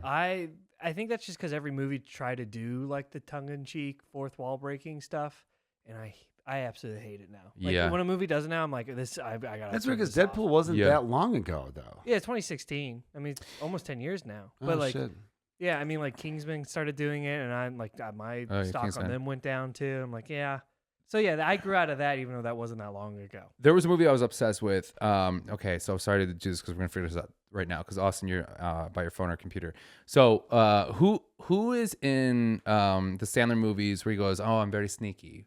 I think that's just because every movie tried to do like the tongue-in-cheek, fourth wall breaking stuff, and I absolutely hate it now. Like, Yeah. when a movie does it now, I'm like, this. I gotta. That's turn because this off. Deadpool wasn't Yeah. that long ago, though. Yeah, it's 2016. I mean, it's almost 10 years now. But Oh, like, shit. yeah, I mean, like Kingsman started doing it, and I'm like, my Oh, yeah, stock Kingsman. on them went down too. I'm like, yeah. So yeah, I grew out of that, even though that wasn't that long ago. There was a movie I was obsessed with. Okay, so sorry to do this because we're gonna figure this out right now. Because Austin, you're by your phone or computer. So who is in the Sandler movies where he goes, "Oh, I'm very sneaky."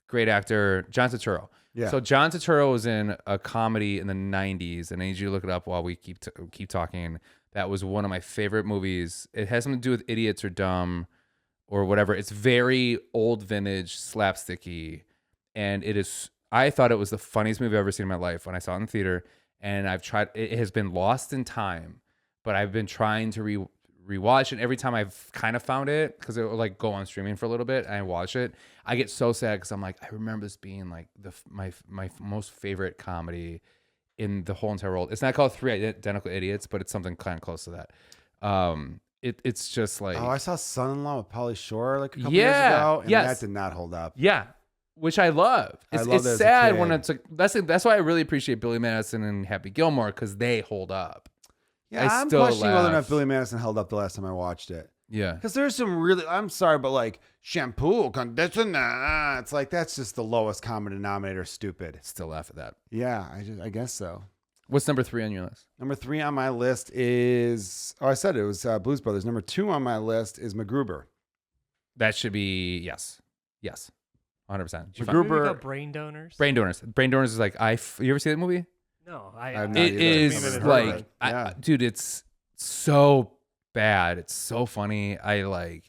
Great actor, John Turturro. Yeah. So John Turturro was in a comedy in the '90s, and I need you to look it up while we keep talking. That was one of my favorite movies. It has something to do with idiots or dumb or whatever. It's very old vintage, slapsticky, and it is. I thought it was the funniest movie I've ever seen in my life when I saw it in the theater. And I've tried. It has been lost in time, but I've been trying to rewatch it. Every time I've kind of found it because it will like go on streaming for a little bit, and I watch it. I get so sad because I'm like, I remember this being like my most favorite comedy in the whole entire world. It's not called Three Identical Idiots, but it's something kind of close to that. It's just like, Oh, I saw Son-in-Law with Pauly Shore like a couple Yeah, years ago, and yes. that did not hold up. yeah, which I love. I It's, loved it as it's a sad kid. when it's like that's why I really appreciate Billy Madison and Happy Gilmore because they hold up. Yeah, I I'm still questioning whether or not laugh. Billy Madison held up the last time I watched it. Yeah, Because there's some really, I'm sorry, but like shampoo, conditioner, it's like that's just the lowest common denominator. Stupid. still laugh at that. Yeah, I guess so. What's number 3 on your list? Number 3 on my list is, I said it was Blues Brothers. Number 2 on my list is MacGruber. That should be yes, 100%. MacGruber- Movie called Brain Donors. Brain Donors. Brain Donors is like you ever see that movie? No, I've not It either. is I've never heard of like, it. Yeah. dude, it's so bad. It's so funny. I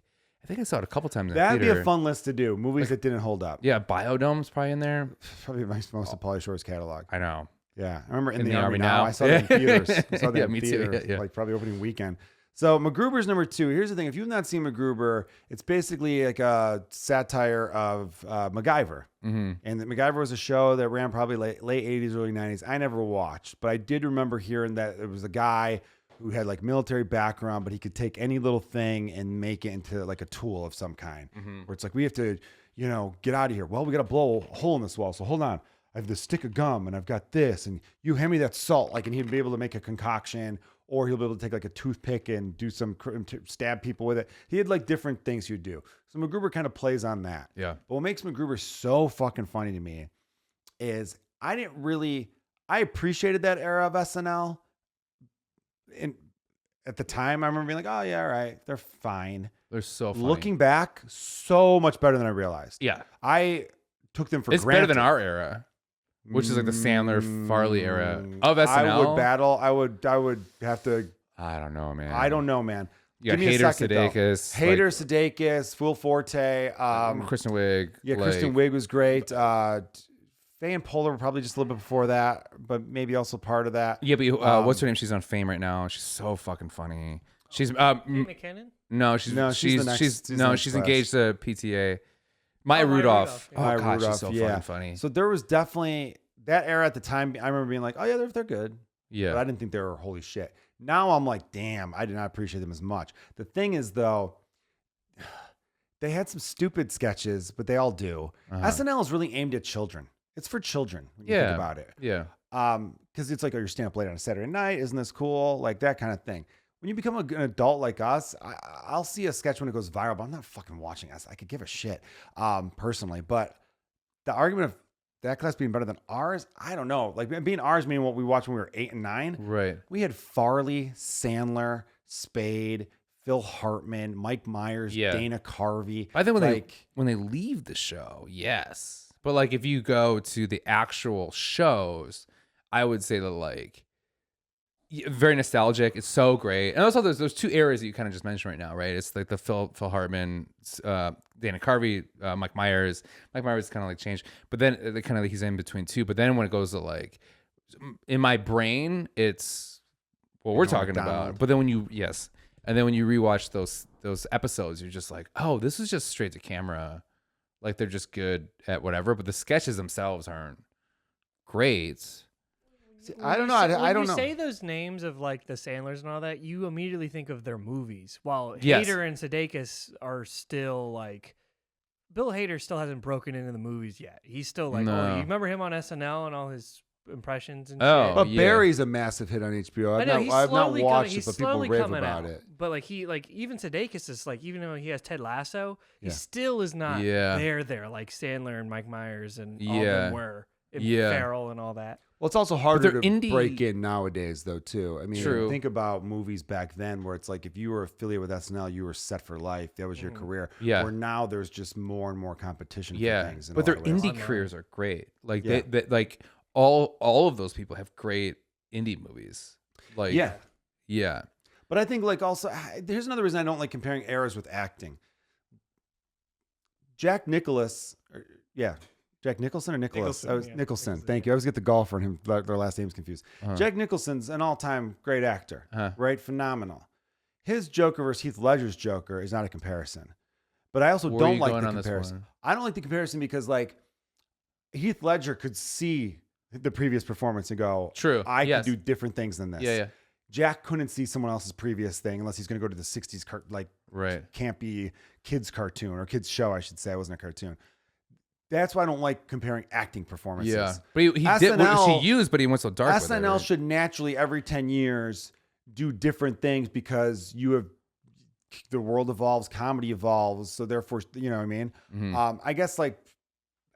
think I saw it a couple times in the That'd be theater. a fun list to do. Movies that didn't hold up. Yeah, Biodome's probably in there. Probably most of Pauly Shore's catalog. I know. Yeah, I remember in the Army Now. I saw that in theaters. I saw that Yeah, in me too. theaters, Yeah. like probably opening weekend. So MacGruber's number 2. Here's the thing: if you've not seen MacGruber, it's basically like a satire of MacGyver. Mm-hmm. And that MacGyver was a show that ran probably late 80s, early 90s. I never watched, but I did remember hearing that it was a guy who had like military background, but he could take any little thing and make it into like a tool of some kind. Mm-hmm. Where it's like, we have to, get out of here. Well, we got to blow a hole in this wall. So hold on. I have this stick of gum and I've got this, and you hand me that salt. Like, and he'd be able to make a concoction, or he'll be able to take like a toothpick and do some stab people with it. He had like different things he'd do. So MacGruber kind of plays on that. Yeah. But what makes MacGruber so fucking funny to me is I appreciated that era of SNL. And at the time, I remember being like, oh yeah, all right, they're fine. They're so funny. Looking back, so much better than I realized. yeah, I took them for it's granted. better than our era, which is like the Sandler Farley era of SNL. I would battle. I would have to. I don't know, man. I don't know, man. You got Give me a Hader, second, though. Sudeikis, Hader, Sudeikis, Will Forte. Kristen Wiig. Yeah, Kristen Wiig was great. Faye and Poehler were probably just a little bit before that, but maybe also part of that. Yeah, but what's her name? She's on Fame right now. She's so fucking funny. She's McKinnon? no, she's next engaged to PTA. Maya Oh, Maya Rudolph. Rudolph, yeah. Oh Maya god, Rudolph, she's so yeah. fucking funny. So there was definitely that era at the time. I remember being like, oh yeah, they're good. But I Yeah, didn't think they were holy shit. Now I'm like, damn, I did not appreciate them as much. The thing is, though, They had some stupid sketches, but they all do. SNL is really aimed at children. It's for children when you think about it. Yeah. Because it's like, oh, you're staying up late on a Saturday night. Isn't this cool? Like that kind of thing. When you become an adult like us, I'll see a sketch when it goes viral, but I'm not fucking watching it. I could give a shit personally. But the argument of that class being better than ours, I don't know. Like being ours meaning what we watched when we were 8 and 9. Right. We had Farley, Sandler, Spade, Phil Hartman, Mike Myers, Dana Carvey. I think when they leave the show, yes. But like if you go to the actual shows, I would say that like very nostalgic. It's so great. And also there's 2 areas that you kind of just mentioned right now, right? It's like the Phil Hartman, Dana Carvey, Mike Myers. Mike Myers kind of like changed, but then kind of like he's in between 2. But then when it goes to like in my brain, it's what we're talking about. But then when you and then when you rewatch those episodes, you're just like, oh, this is just straight to camera. Like they're just good at whatever. But the sketches themselves aren't great. See, I don't know. I don't know. When you say those names of like the Sandlers and all that, you immediately think of their movies. While Hader and Sudeikis are still like, Bill Hader still hasn't broken into the movies yet. He's still like, oh, you remember him on SNL and all his impressions and shit? But Barry's a massive hit on HBO. I've not watched it, but people rave about out. it. But like even Sudeikis is like, even though he has Ted Lasso, he still is not there like Sandler and Mike Myers and all of them were. And Farrell and all that. Well, it's also harder to break in nowadays, though, too. I mean, think about movies back then where it's like if you were affiliated with SNL, you were set for life. That was your career. Yeah. Where now there's just more and more competition for things. But their indie careers are great. Like they like all of those people have great indie movies. Like yeah. But I think like also here's another reason I don't like comparing eras with acting. Jack Nicholson or Nicholas? Nicholson. Thank you. I always get the golfer and him, their last names confused. Jack Nicholson's an all-time great actor, right? Phenomenal. His Joker versus Heath Ledger's Joker is not a comparison. But I also don't like the comparison. I don't like the comparison because like Heath Ledger could see the previous performance and go, I can do different things than this. Yeah. Jack couldn't see someone else's previous thing unless he's going to go to the 60s campy kids cartoon or kids show, I should say. It wasn't a cartoon. That's why I don't like comparing acting performances. Yeah, but he did what she used, but he went so dark. SNL should naturally every 10 years do different things because the world evolves, comedy evolves, so therefore, you know what I mean. I guess like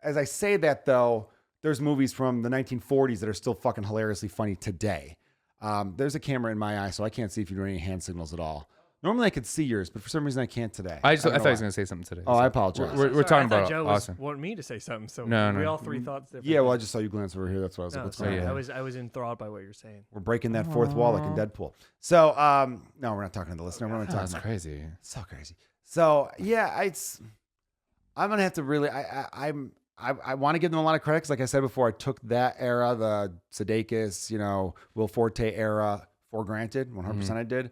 as I say that though, there's movies from the 1940s that are still fucking hilariously funny today. There's a camera in my eye, so I can't see if you're doing any hand signals at all. Normally I could see yours, but for some reason I can't today. I thought he was going to say something today. Oh, I apologize. We're talking about Joe awesome. wanted me to say something, so no. we all 3 thoughts different. Yeah, well, I just saw you glance over here. That's why I was like, what's going on? I was enthralled by what you're saying. We're breaking that fourth wall like in Deadpool. So, no, we're not talking to the listener. We're not talking. That's crazy. It's so crazy. So, yeah, I'm gonna have to really. I want to give them a lot of credit because, like I said before, I took that era, the Sudeikis, Will Forte era, for granted. 100% I did.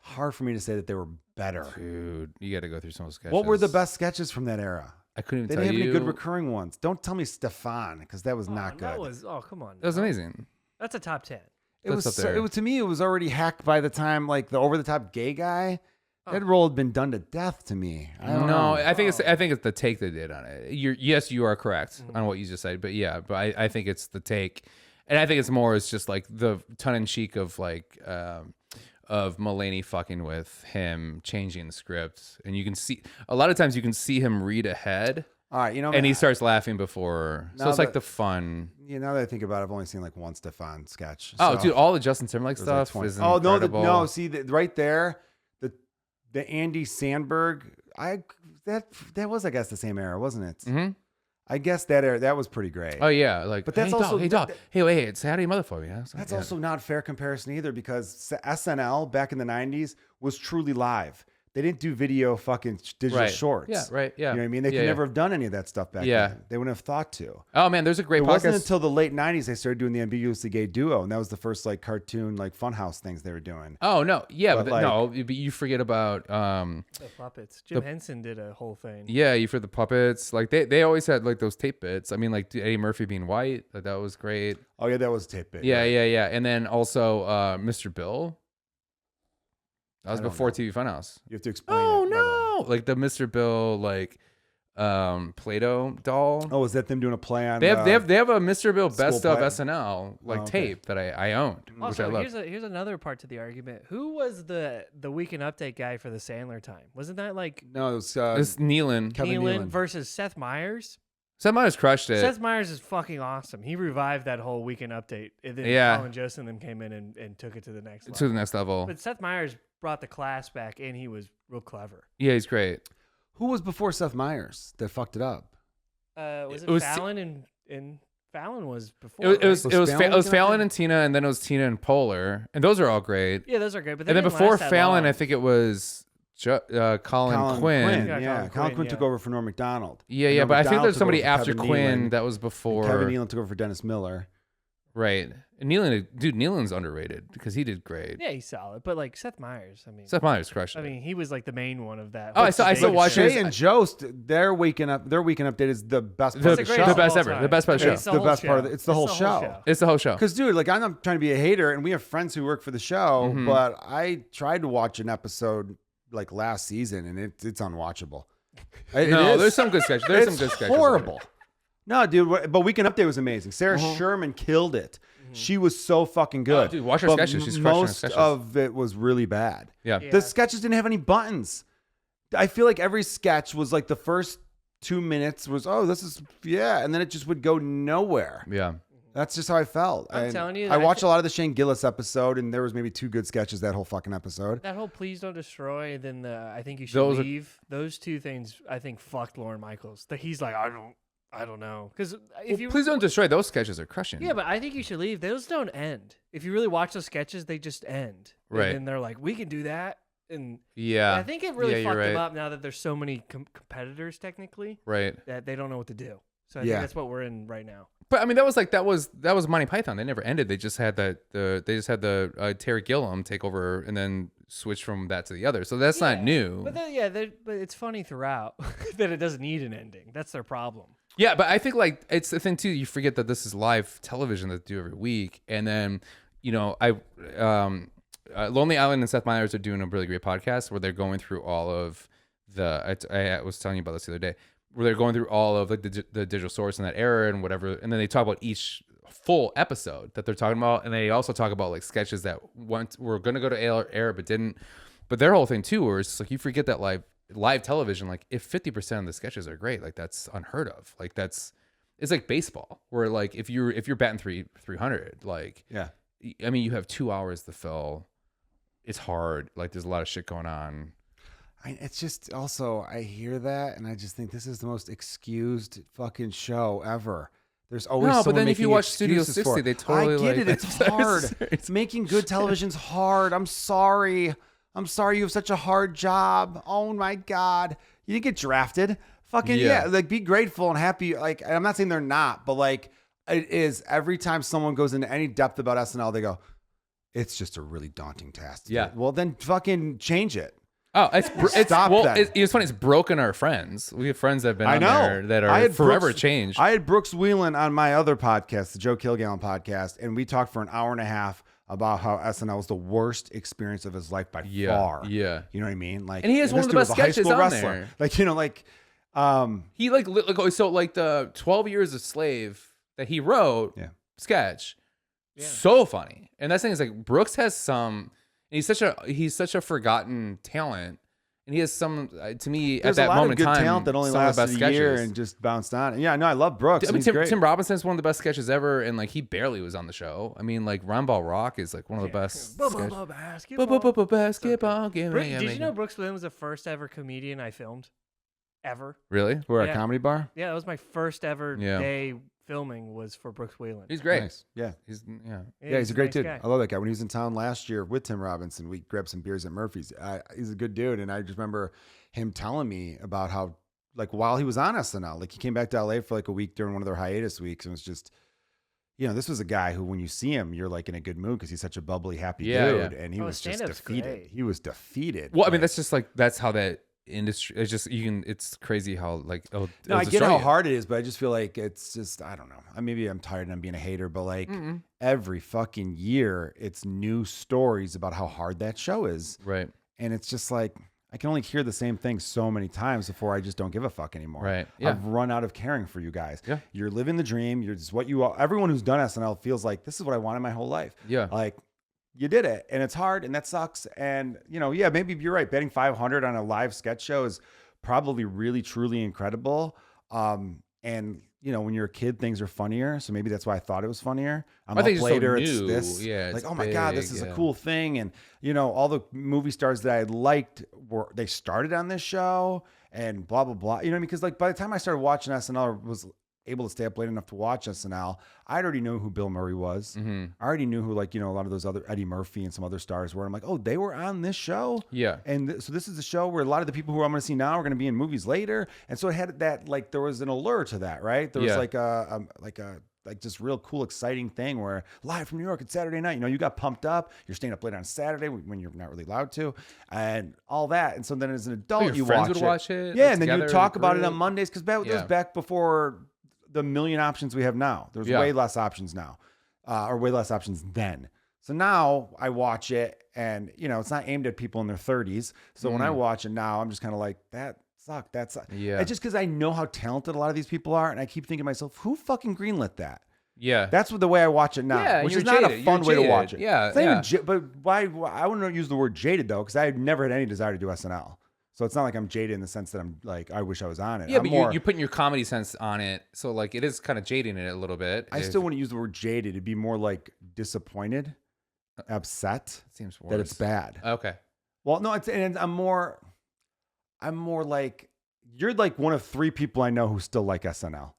Hard for me to say that they were better. Dude, you got to go through some of those sketches. What were the best sketches from that era? I couldn't even tell you. They didn't have any good recurring ones. Don't tell me Stefan, because that was not good. Come on. That was amazing. That's a top 10. It was to me, it was already hacked by the time, like, the over-the-top gay guy. That role had been done to death to me. I don't know. I think it's the take they did on it. Yes, you are correct on what you just said, but I think it's the take. And I think it's more, it's just like the tongue-in-cheek of like, of Mulaney fucking with him, changing the script, and you can see a lot of times you can see him read ahead. All right, and he starts laughing before, so it's like the fun. Now that I think about it, I've only seen like one Stefan sketch. Oh, dude, all the Justin Timberlake stuff is incredible. No, see right there, the Andy Samberg. That was, I guess, the same era, wasn't it? Mm-hmm. I guess that era, that was pretty great. Oh yeah, like, but that's also hey, wait, it's Saturday motherfucker. Yeah, that's also not fair comparison either because SNL back in the 90s was truly live. They didn't do video fucking digital shorts. Yeah, right. Yeah. You know what I mean? They could never have done any of that stuff back then. They wouldn't have thought to. Oh, man, there's a great podcast. It wasn't until the late 90s they started doing the Ambiguously Gay Duo, and that was the first like cartoon, like Funhouse things they were doing. Oh, no. Yeah, but you forget about... the puppets. Jim Henson did a whole thing. Yeah, you for the puppets. Like, they always had like those tape bits. I mean, like Eddie Murphy being white, like, that was great. Oh, yeah, that was a tape bit. Yeah. And then also Mr. Bill. That was before TV Funhouse. You have to explain. Oh, no. like the Mr. Bill like Play-Doh doll. Oh, is that them doing a play on? They have a Mr. Bill School best of play? SNL like Oh, okay. tape that I owned, which I Also, love. here's another part to the argument. Who was the Weekend Update guy for the Sandler time? Wasn't that like No, it was It's Nealon. Kevin Nealon Nealon. versus Seth Meyers? Seth Meyers crushed it. Seth Meyers is fucking awesome. He revived that whole Weekend Update, and then Yeah. Colin Jost and them came in and took it to the next level. To the next level. But Seth Meyers brought the class back, and he was real clever. Yeah, he's great. Who was before Seth Meyers that fucked it up? Was it, It was- Fallon and Fallon was before? It was right? Was Fallon Fallon Weekend and Tina, and then it was Tina and Polar, and those are all great. Yeah, those are great. But And then didn't before last that Fallon, long. I think it was Colin Quinn. Yeah, Yeah, Colin Colin Quinn, Quinn took over for Norm Macdonald. Yeah, And yeah, Norm but I think Macdonald there's took somebody over for after Kevin Quinn Nealon, that was and before. Kevin Nealon took over for Dennis Miller. Right. And Nealon's underrated because he did great. Yeah, he's solid. But like Seth Meyers, I mean, Seth Meyers crushed it. I mean, he was like the main one of that. Oh, I still watch Shay his- and Jost, their weekend update is the best part the, of the great show. the best all ever. time. The best part of the It's show. the whole best part of show. it's the whole show. It's the whole show. Because, dude, like, I'm not trying to be a hater, and we have friends who work for the show, Mhm. but I tried to watch an episode like last season, and it's unwatchable. It No, is. there's some good sketches. There's some It's good sketches. horrible. No, dude, but Weekend Update was amazing. Sarah Sherman killed it. She was so fucking good. Oh, dude, watch her But sketches. She's crushing her most sketches. of it was really bad. Yeah. Yeah. The sketches didn't have any buttons. I feel like every sketch was like the first 2 minutes was, oh, this is, yeah. And then it just would go nowhere. Yeah. That's just how I felt. I'm And telling you, I I watched thi- a lot of the Shane Gillis episode, and there was maybe 2 good sketches that whole fucking episode. That whole "Please Don't Destroy" and then the "I Think You Should Those are- Leave." Those two things, I think, fucked Lorne Michaels. That he's like, I don't know, because if you Please don't destroy. Those sketches are crushing. yeah, but I think you should leave. Those don't end. If you really watch those sketches, they just end. Right. And then they're like, we can do that, and Yeah. I think it really Yeah, fucked you're them right. up now that there's so many competitors technically Right. that they don't know what to do. So I Yeah. think that's what we're in right now. But I mean, that was Monty Python. They never ended. They just had the Terry Gilliam take over and then switch from that to the other. So that's not new. But but it's funny throughout that it doesn't need an ending. That's their problem. Yeah, but I think like it's the thing too. You forget that this is live television that they do every week, and then Lonely Island and Seth Meyers are doing a really great podcast where they're going through all of the. I was telling you about this the other day, where they're going through all of like the digital source in that era and whatever, and then they talk about each full episode that they're talking about, and they also talk about like sketches that were going to go to air but didn't. But their whole thing too, where it's just like you forget that live television, like if 50% of the sketches are great, like that's unheard of. Like it's like baseball, where like if you're batting 300, like Yeah. I mean you have 2 hours to fill. It's hard. Like there's a lot of shit going on. It's just also, I hear that, and I just think this is the most excused fucking show ever. There's always No, but someone then if you making watch Studio excuses for 60, it. they totally, I get like- it. It's hard. It's- Making good television's hard. I'm sorry. You have such a hard job. Oh my God. You didn't get drafted. Fucking Yeah. yeah. Like be grateful and happy. Like, and I'm not saying they're not, but like it is every time someone goes into any depth about SNL, they go, it's just a really daunting task. to do." Yeah. Well, then fucking change it. Oh, it's Stop well, that. it's funny. It's broken our friends. We have friends that have been I on know there that I are had forever Brooks- changed. I had Brooks Wheelan on my other podcast, the Joe Kilgallon podcast, and we talked for an hour and a half about how SNL was the worst experience of his life by far. Yeah. You know what I mean? Like, And he has one this of the dude best was a high sketches school on wrestler. there. Like, He like the 12 Years a Slave that he wrote sketch. Yeah. So funny. And that's the thing is like Brooks has some. And he's such a forgotten talent. And he has some to me there's at a that lot moment of good in time. talent that only some of the lasted best a year sketches. and just bounced on. Yeah, no, I love Brooks. I mean, He's great. Tim Robinson's one of the best sketches ever, and like he barely was on the show. I mean, like Roundball Rock is like one of the best. Basketball. Basketball. Did you know Brooks Wheelan was the first ever comedian I filmed? Ever? Really? We're at Yeah. a comedy bar. Yeah, that was my first ever Yeah. day filming was for Brooks Wheelan. He's great. Nice. Yeah. He's Yeah, he's a great nice dude. guy. I love that guy. When he was in town last year with Tim Robinson, we grabbed some beers at Murphy's. He's a good dude. And I just remember him telling me about how, like, while he was on SNL, like, he came back to LA for like a week during one of their hiatus weeks. And it was just, this was a guy who, when you see him, you're like in a good mood because he's such a bubbly, happy dude. Yeah. And he Oh, was just stand-up's defeated. great. He was defeated. Well, I mean, Like, that's just like that's how that industry. It's just it's crazy how like no, I get how hard it is, but I just feel like it's just, I don't know. Maybe I'm tired and I'm being a hater, but like every fucking year, it's new stories about how hard that show is. Right. And it's just like, I can only hear the same thing so many times before I just don't give a fuck anymore. Right. Yeah. I've run out of caring for you guys. Yeah. You're living the dream. You're just what you are. Everyone who's done SNL feels like this is what I wanted my whole life. Yeah. Like you did it and it's hard and that sucks. And yeah, maybe you're right. Betting 500 on a live sketch show is probably really, truly incredible. And when you're a kid, things are funnier. So maybe that's why I thought it was funnier. I'm up later. It's this. Yeah, like, oh my God, this is a cool thing. And, all the movie stars that I liked they started on this show and blah, blah, blah. Because like by the time I started watching SNL or was able to stay up late enough to watch SNL, I already knew who Bill Murray was. Mm-hmm. I already knew who a lot of those other Eddie Murphy and some other stars were. I'm like, oh, they were on this show. Yeah. And so this is a show where a lot of the people who I'm going to see now are going to be in movies later. And so it had that, there was an allure to that, right? There was like this real cool, exciting thing where live from New York, it's Saturday night, you got pumped up, you're staying up late on Saturday when you're not really allowed to and all that. And so then as an adult, your friends would watch it. Yeah. And then you talk about it on Mondays. Cause that was back before the million options we have now. There's way less options now, or way less options then. So now I watch it and, it's not aimed at people in their 30s. So when I watch it now, I'm just kind of like, that sucked. Yeah. It's just because I know how talented a lot of these people are. And I keep thinking to myself, who fucking greenlit that? Yeah. That's the way I watch it now, which is not a fun way to watch it. Yeah. It's not even but why? I wouldn't use the word jaded though, because I never had any desire to do SNL. So it's not like I'm jaded in the sense that I'm like, I wish I was on it. Yeah, but you're putting your comedy sense on it. So like it is kind of jading it a little bit. I still wouldn't use the word jaded. It'd be more like disappointed, upset seems worse. that it's bad. Okay. Well, no, and I'm more like, you're like one of 3 people I know who still like SNL.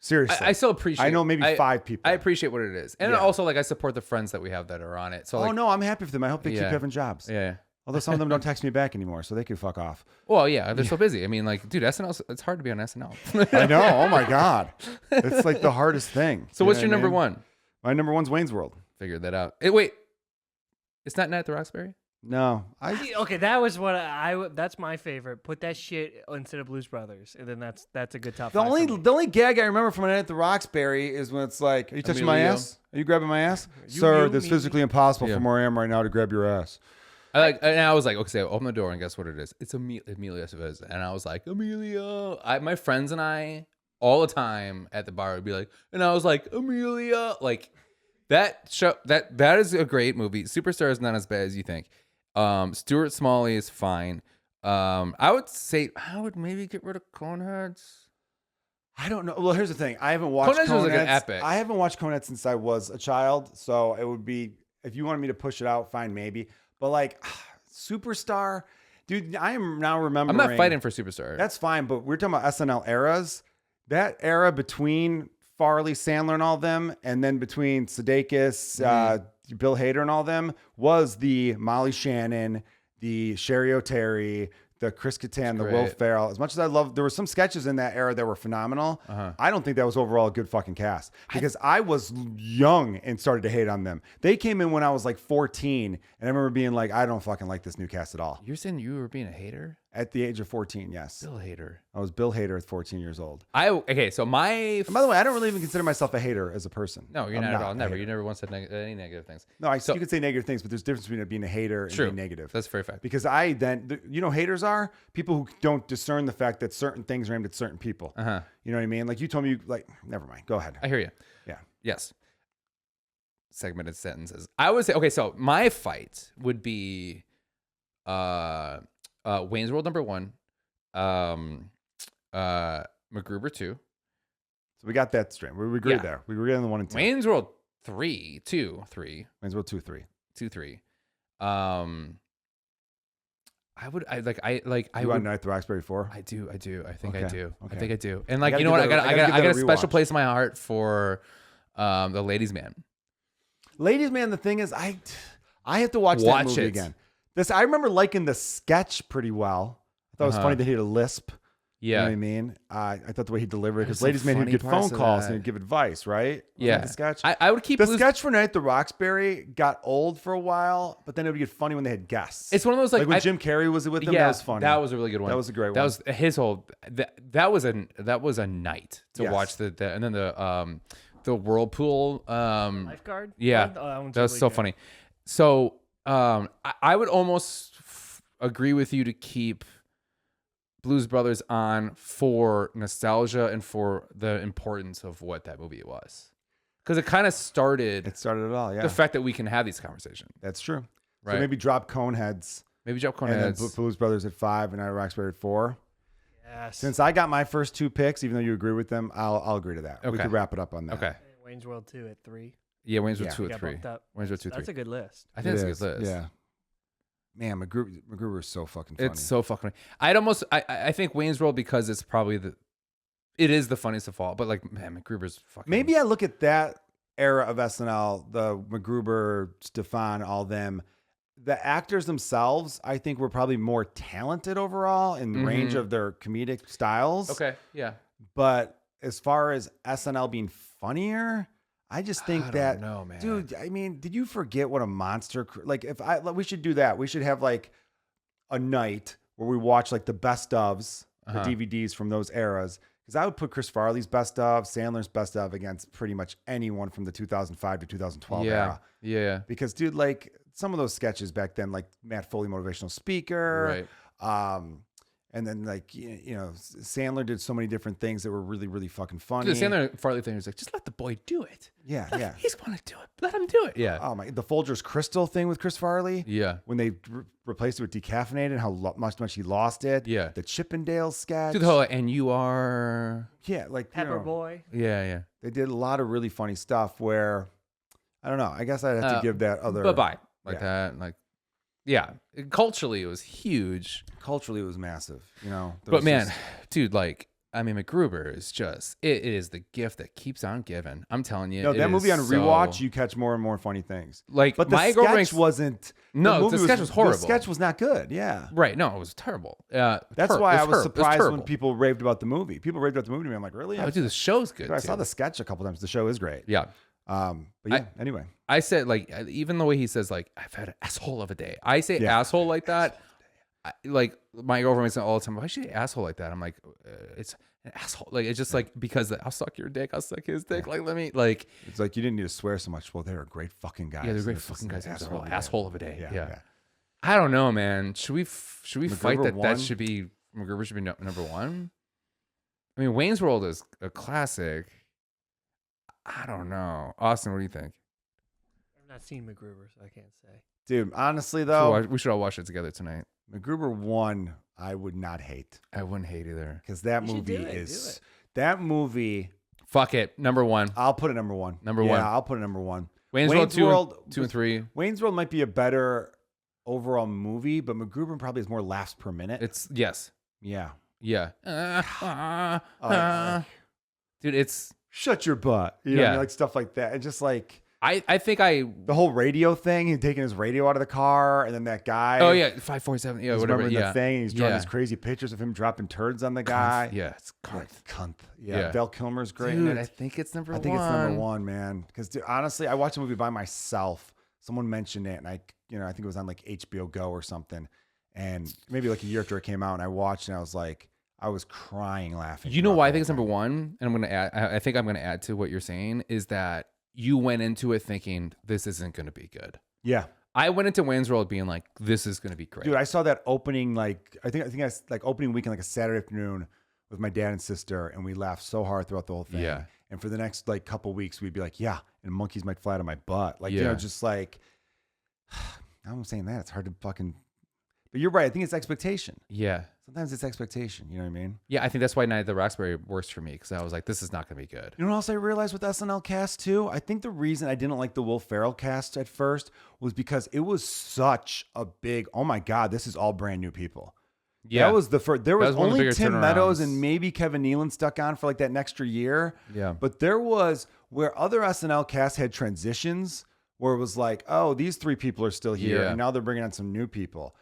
Seriously. I still appreciate. I know maybe 5 people. I appreciate what it is. And also like I support the friends that we have that are on it. So no, I'm happy for them. I hope they keep having jobs. Yeah. Although some of them don't text me back anymore, so they can fuck off. Well, yeah, they're so busy. I mean, like, dude, SNL, it's hard to be on SNL. I know. Oh my God. It's like the hardest thing. So what's your number one? My number one's Wayne's World. Figured that out. Hey, wait. It's not Night at the Roxbury? No. Okay, that was what that's my favorite. Put that shit instead of Blues Brothers, and then that's a good top the 5 only for me. the only gag I remember from Night at the Roxbury is when it's like, are you touching my ass? Are you grabbing my ass? Sir, that's physically impossible from where I am right now to grab your ass. And I was like, okay, open the door and guess what it is? It's Amelia Estevez. And I was like, Amelia. My friends and I all the time at the bar would be like, and I was like, Amelia. Like that show, that is a great movie. Superstar is not as bad as you think. Stuart Smalley is fine. I would say I would maybe get rid of Coneheads. I don't know. Well, here's the thing. I haven't watched Coneheads. Was like an epic. I haven't watched Coneheads since I was a child. So it would be, if you wanted me to push it out, fine, maybe. But like Superstar, dude, I am now remembering. I'm not fighting for Superstar. That's fine, but we're talking about SNL eras. That era between Farley, Sandler, and all them, and then between Sudeikis, Bill Hader, and all them, was the Molly Shannon, the Sherry O'Terry, the Chris Kattan, the Will Ferrell. As much as I love, there were some sketches in that era that were phenomenal. I don't think that was overall a good fucking cast because I was young and started to hate on them. They came in when I was like 14, and I remember being like, I don't fucking like this new cast at all. You're saying you were being a hater? At the age of 14, yes. Bill Hader. I was Bill Hader at 14 years old. So my... And by the way, I don't really even consider myself a hater as a person. No, you're not at all. Never. You never once said any negative things. No, you could say negative things, but there's a difference between being a hater and being negative. That's very fact. Because haters are people who don't discern the fact that certain things are aimed at certain people. You know what I mean? Like you told me, never mind. Go ahead. I hear you. Yeah. Yes. Segmented sentences. I would say, okay, so my fight would be Wayne's World number 1. MacGruber 2. So we got that straight. We agreed there. We agreed on the 1 and 2. Wayne's World 3. Wayne's World 2, 3. 2, 3. I want Night at the Roxbury 4? I do. I think I do. Okay. I think I do. And like, you know what? I got a special place in my heart for the Ladies Man. Ladies Man, the thing is, I have to watch that movie again. I remember liking the sketch pretty well. I thought it was funny that he had a lisp. Yeah. You know what I mean? I thought the way he delivered it, because Ladies Man, he'd get phone calls and he'd give advice, right? Yeah. The sketch? I would keep the sketch for Night at the Roxbury got old for a while, but then it would get funny when they had guests. It's one of those like when Jim Carrey was with them. Yeah, that was funny. That was a really good one. That was a great one. That was his whole. That was a night to watch and then the whirlpool lifeguard. Yeah, that was so funny. So I would almost agree with you to keep Blues Brothers on for nostalgia and for the importance of what that movie was. Because it kind of started. It started it all. Yeah, the fact that we can have these conversations. that's true. Right. So maybe drop Coneheads. Maybe drop And then Coneheads. Blues Brothers at 5 and Roxbury at 4. Yes. Since I got my first 2 picks, even though you agree with them, I'll agree to that. We Okay. could wrap it up on that. Okay. And Wayne's World 2 at 3. Yeah, Wayne's World Yeah. 2 Got at 3. bumped up. Wayne's World 2 That's 3. a good list. I think it's a is, good list. Yeah. Man, MacGruber is so fucking funny. It's so fucking. I think Wayne's World because it's probably it is the funniest of all. But like, man, MacGruber's fucking. Maybe I look at that era of SNL, the MacGruber, Stefan, all them. The actors themselves, I think, were probably more talented overall in the range of their comedic styles. Okay. Yeah. But as far as SNL being funnier, I just think I that, don't know, man. dude. I mean, did you forget what a monster? Like, we should do that. We should have like a night where we watch like the best ofs, the DVDs from those eras. Because I would put Chris Farley's best of, Sandler's best of against pretty much anyone from the 2005 to 2012 era. Yeah. Because, dude, like some of those sketches back then, like Matt Foley, motivational speaker, Right. and then like you know, Sandler did so many different things that were really, really fucking funny. Dude, the Sandler Farley thing was like, just let the boy do it. Yeah. He's going to do it. Let him do it. Yeah. Oh my, the Folgers Crystal thing with Chris Farley. Yeah. When they replaced it with decaffeinated, how much he lost it. Yeah. The Chippendale sketch. Dude, the whole and you are. Yeah, like Pepper Boy. Yeah. They did a lot of really funny stuff where, I don't know. I guess I'd have to give that other. Bye-bye. Like Yeah. that. Like, yeah. Culturally, it was huge. Culturally, it was massive. You know. There But was man, just- dude, like, I mean, MacGruber is just, it is the gift that keeps on giving. I'm telling you. no, it that is movie on rewatch, so- you catch more and more funny things. Like, But the my sketch girlfriend's- wasn't. No, movie the sketch was horrible. The sketch was not good. Yeah. Right. No, it was terrible. That's why I was surprised when people. people raved about the movie. People raved about the movie to me. I'm like, really? Oh, dude, the show's good. Dude, I saw too. the sketch a couple times. The show is great. Yeah. But yeah, anyway. I said, like, even the way he says, like, I've had an asshole of a day. I say Yeah. asshole like that. Like, my girlfriend says all the time, why should you say asshole like that? I'm like, it's an asshole. Like, it's just like, because I'll suck your dick, I'll suck his dick. Like, let me, like. It's like you didn't need to swear so much. Well, they're great fucking guys. Yeah, they're great This is fucking an guys. Asshole, of the day. asshole of a day. Yeah. Yeah. I don't know, man. Should we fight MacGruber that? one? That should be MacGruber should be number one. I mean, Wayne's World is a classic. I don't know, Austin. What do you think? I've not seen MacGruber, so I can't say. Dude, honestly though, We should all watch it together tonight. MacGruber 1, I would not hate I wouldn't hate either. because that You should movie do it, is do it. that movie. Fuck it, number one. I'll put it number 1. Number yeah, one. I'll put it number 1. Wayne's World 2 and 3. Wayne's World might be a better overall movie, but MacGruber probably has more laughs per minute. It's yes, yeah. yeah. Like, Dude, it's. shut your butt. You know what I Yeah. mean? Like stuff like that. It's just like I think I. the whole radio thing. He's taking his radio out of the car, and then that guy. Oh yeah, 547. Yeah, he's whatever. remembering Yeah, the thing. And he's drawing Yeah. these crazy pictures of him dropping turds on the guy. Yeah, it's Like, cunt. cunt. Yeah. Yeah. Val Kilmer's great. in Dude, it. I think it's number I one. think it's number 1, man. Because honestly, I watched a movie by myself. Someone mentioned it, and I think it was on like HBO Go or something, and maybe like a year after it came out, and I watched, and I was like, I was crying laughing. You know throughout why I the think it's whole number thing. one, and I'm gonna add. I think I'm gonna add to what you're saying is that you went into it thinking this isn't gonna be good. Yeah, I went into Wayne's World being like, this is gonna be great. dude, I saw that opening like I think I like opening weekend like a Saturday afternoon with my dad and sister, and we laughed so hard throughout the whole thing. Yeah. And for the next like couple weeks, we'd be like, yeah, and monkeys might fly out of my butt, like you Yeah. know, just like I'm saying that it's hard to fucking. But you're right. I think it's expectation. Yeah, Sometimes it's expectation. You know what I mean? yeah. I think that's why Night at the Roxbury works for me because I was like, this is not gonna be good. You know what else I realized with SNL cast too? I think the reason I didn't like the Will Ferrell cast at first was because it was such a big, oh my God, this is all brand new people. Yeah, That was the first, there was was one of the only bigger Tim Meadows turnarounds. and maybe Kevin Nealon stuck on for like that extra year. Yeah. But there was where other SNL casts had transitions where it was like, oh, these 3 people are still here. Yeah. And now they're bringing on some new people.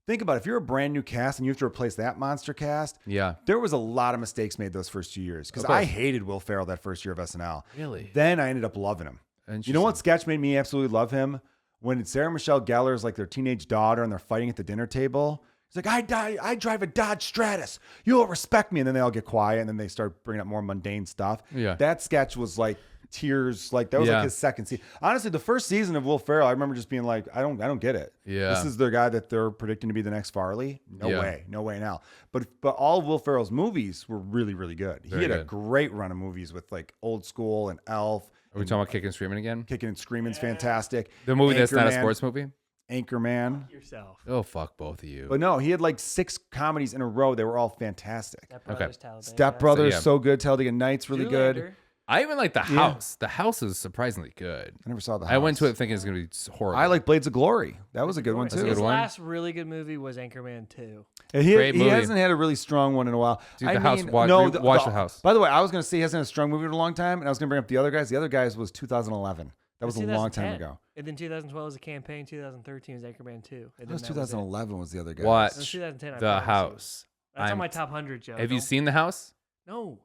Think about it. If you're a brand new cast and you have to replace that monster cast, Yeah. there was a lot of mistakes made those first 2 years because Of course. I hated Will Ferrell that first year of SNL. Really? Then I ended up loving him. You know what sketch made me absolutely love him? When Sarah Michelle Gellar's like their teenage daughter and they're fighting at the dinner table. He's like, I drive a Dodge Stratus. You'll respect me. And then they all get quiet and then they start bringing up more mundane stuff. Yeah. That sketch was like tears. Like that was like his second season. Honestly, the first season of Will Ferrell, I remember just being like, I don't get it. Yeah. This is the guy that they're predicting to be the next Farley. No way now. But all of Will Ferrell's movies were really, really good. He had a great run of movies with like Old School and Elf. Are we talking about Kicking and Screaming again? Kicking and Screaming's fantastic. The movie that's not a sports movie? Anchorman. Yourself. Oh, fuck both of you. But no, he had like 6 comedies in a row. They were all fantastic. Step Brothers, Talladega. Step Brothers, so good. Talladega Nights, really good. I even like The House. The House is surprisingly good. I never saw The House. I went to it thinking it's going to be horrible. I like Blades of Glory. That was a good one too. His last really good movie was Anchorman 2. He hasn't had a really strong one in a while. Dude, House. Watch The House. By the way, I was going to say he hasn't had a strong movie in a long time, and I was going to bring up the other guys. The other guys was 2011. That was a long time ago. And then 2012 was a campaign. 2013 was Anchorman 2. That was 2011 was the other guy. Watch 2010, The House. That's on my top 100, Joe. Have you seen The House? No.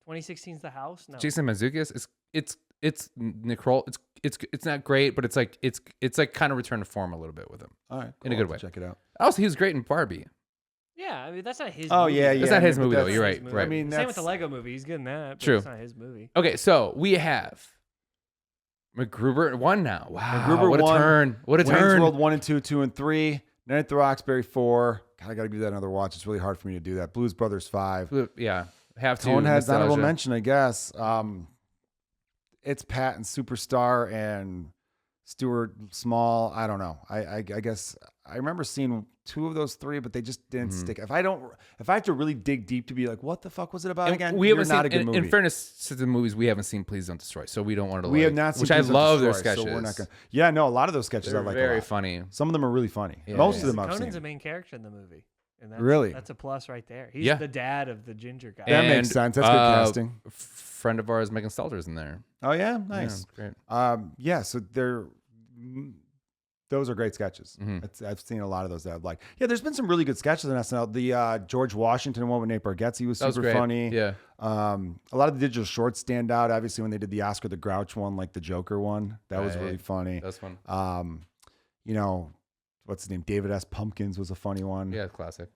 2016's The House? No. Jason Mantzoukas. It's Nicole. It's not great, but it's like kind of return to form a little bit with him. All right, cool. In a good way. Check it out. Also, he was great in Barbie. Yeah, I mean that's not his. Oh movie. yeah. That's not his movie though. You're right. Right. I mean, same with the Lego movie. He's good in that. But True. It's not his movie. Okay, so we have MacGruber 1 now. Wow. MacGruber what 1, a turn. What a Wayne's turn. World 1 and 2, 2 and 3. Night at the Roxbury 4. God, I got to give that another watch. It's really hard for me to do that. Blues Brothers 5. Yeah. Have to. Coneheads, honorable mention, I guess. It's Pat and Superstar and Stuart Small. I don't know. I guess I remember seeing 2 of those 3, but they just didn't stick. If I have to really dig deep to be like, what the fuck was it about again? We haven't not seen, a good movie. In fairness to the movies, we haven't seen Please Don't Destroy, so we don't want to. We have not seen. Which I love their sketches. So we're not gonna, yeah, no, a lot of those sketches They're I like. Very funny. Some of them are really funny. Yeah, Most of them I've Conan's seen. a main character in the movie. And that's a plus right there. He's the dad of the ginger guy. That makes sense. That's good casting. Friend of ours, Megan Stalter's in there. Oh yeah, nice. Yeah, great. Yeah, so those are great sketches. I've seen a lot of those that I've liked. Yeah, there's been some really good sketches on SNL. The George Washington one with Nate Bargatze was super funny. Yeah. A lot of the digital shorts stand out. Obviously, when they did the Oscar the Grouch one, like the Joker one, that was really funny. That's fun. What's his name? David S. Pumpkins was a funny one. Yeah, classic.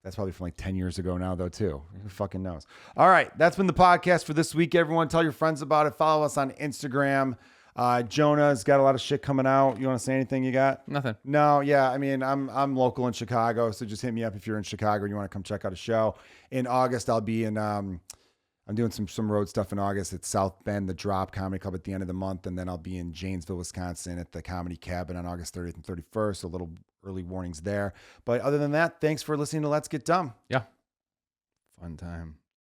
That's probably from like 10 years ago now, though, too. Who fucking knows? All right. That's been the podcast for this week, everyone. Tell your friends about it. Follow us on Instagram. Jonah's got a lot of shit coming out. You want to say anything you got? Nothing. No. Yeah. I mean, I'm local in Chicago, so just hit me up if you're in Chicago and you want to come check out a show. In August, I'll be in, I'm doing some road stuff in August at South Bend, the Drop Comedy Club at the end of the month. And then I'll be in Janesville, Wisconsin at the Comedy Cabin on August 30th and 31st. So a little early warnings there. But other than that, thanks for listening to Let's Get Dumb. Yeah. Fun time.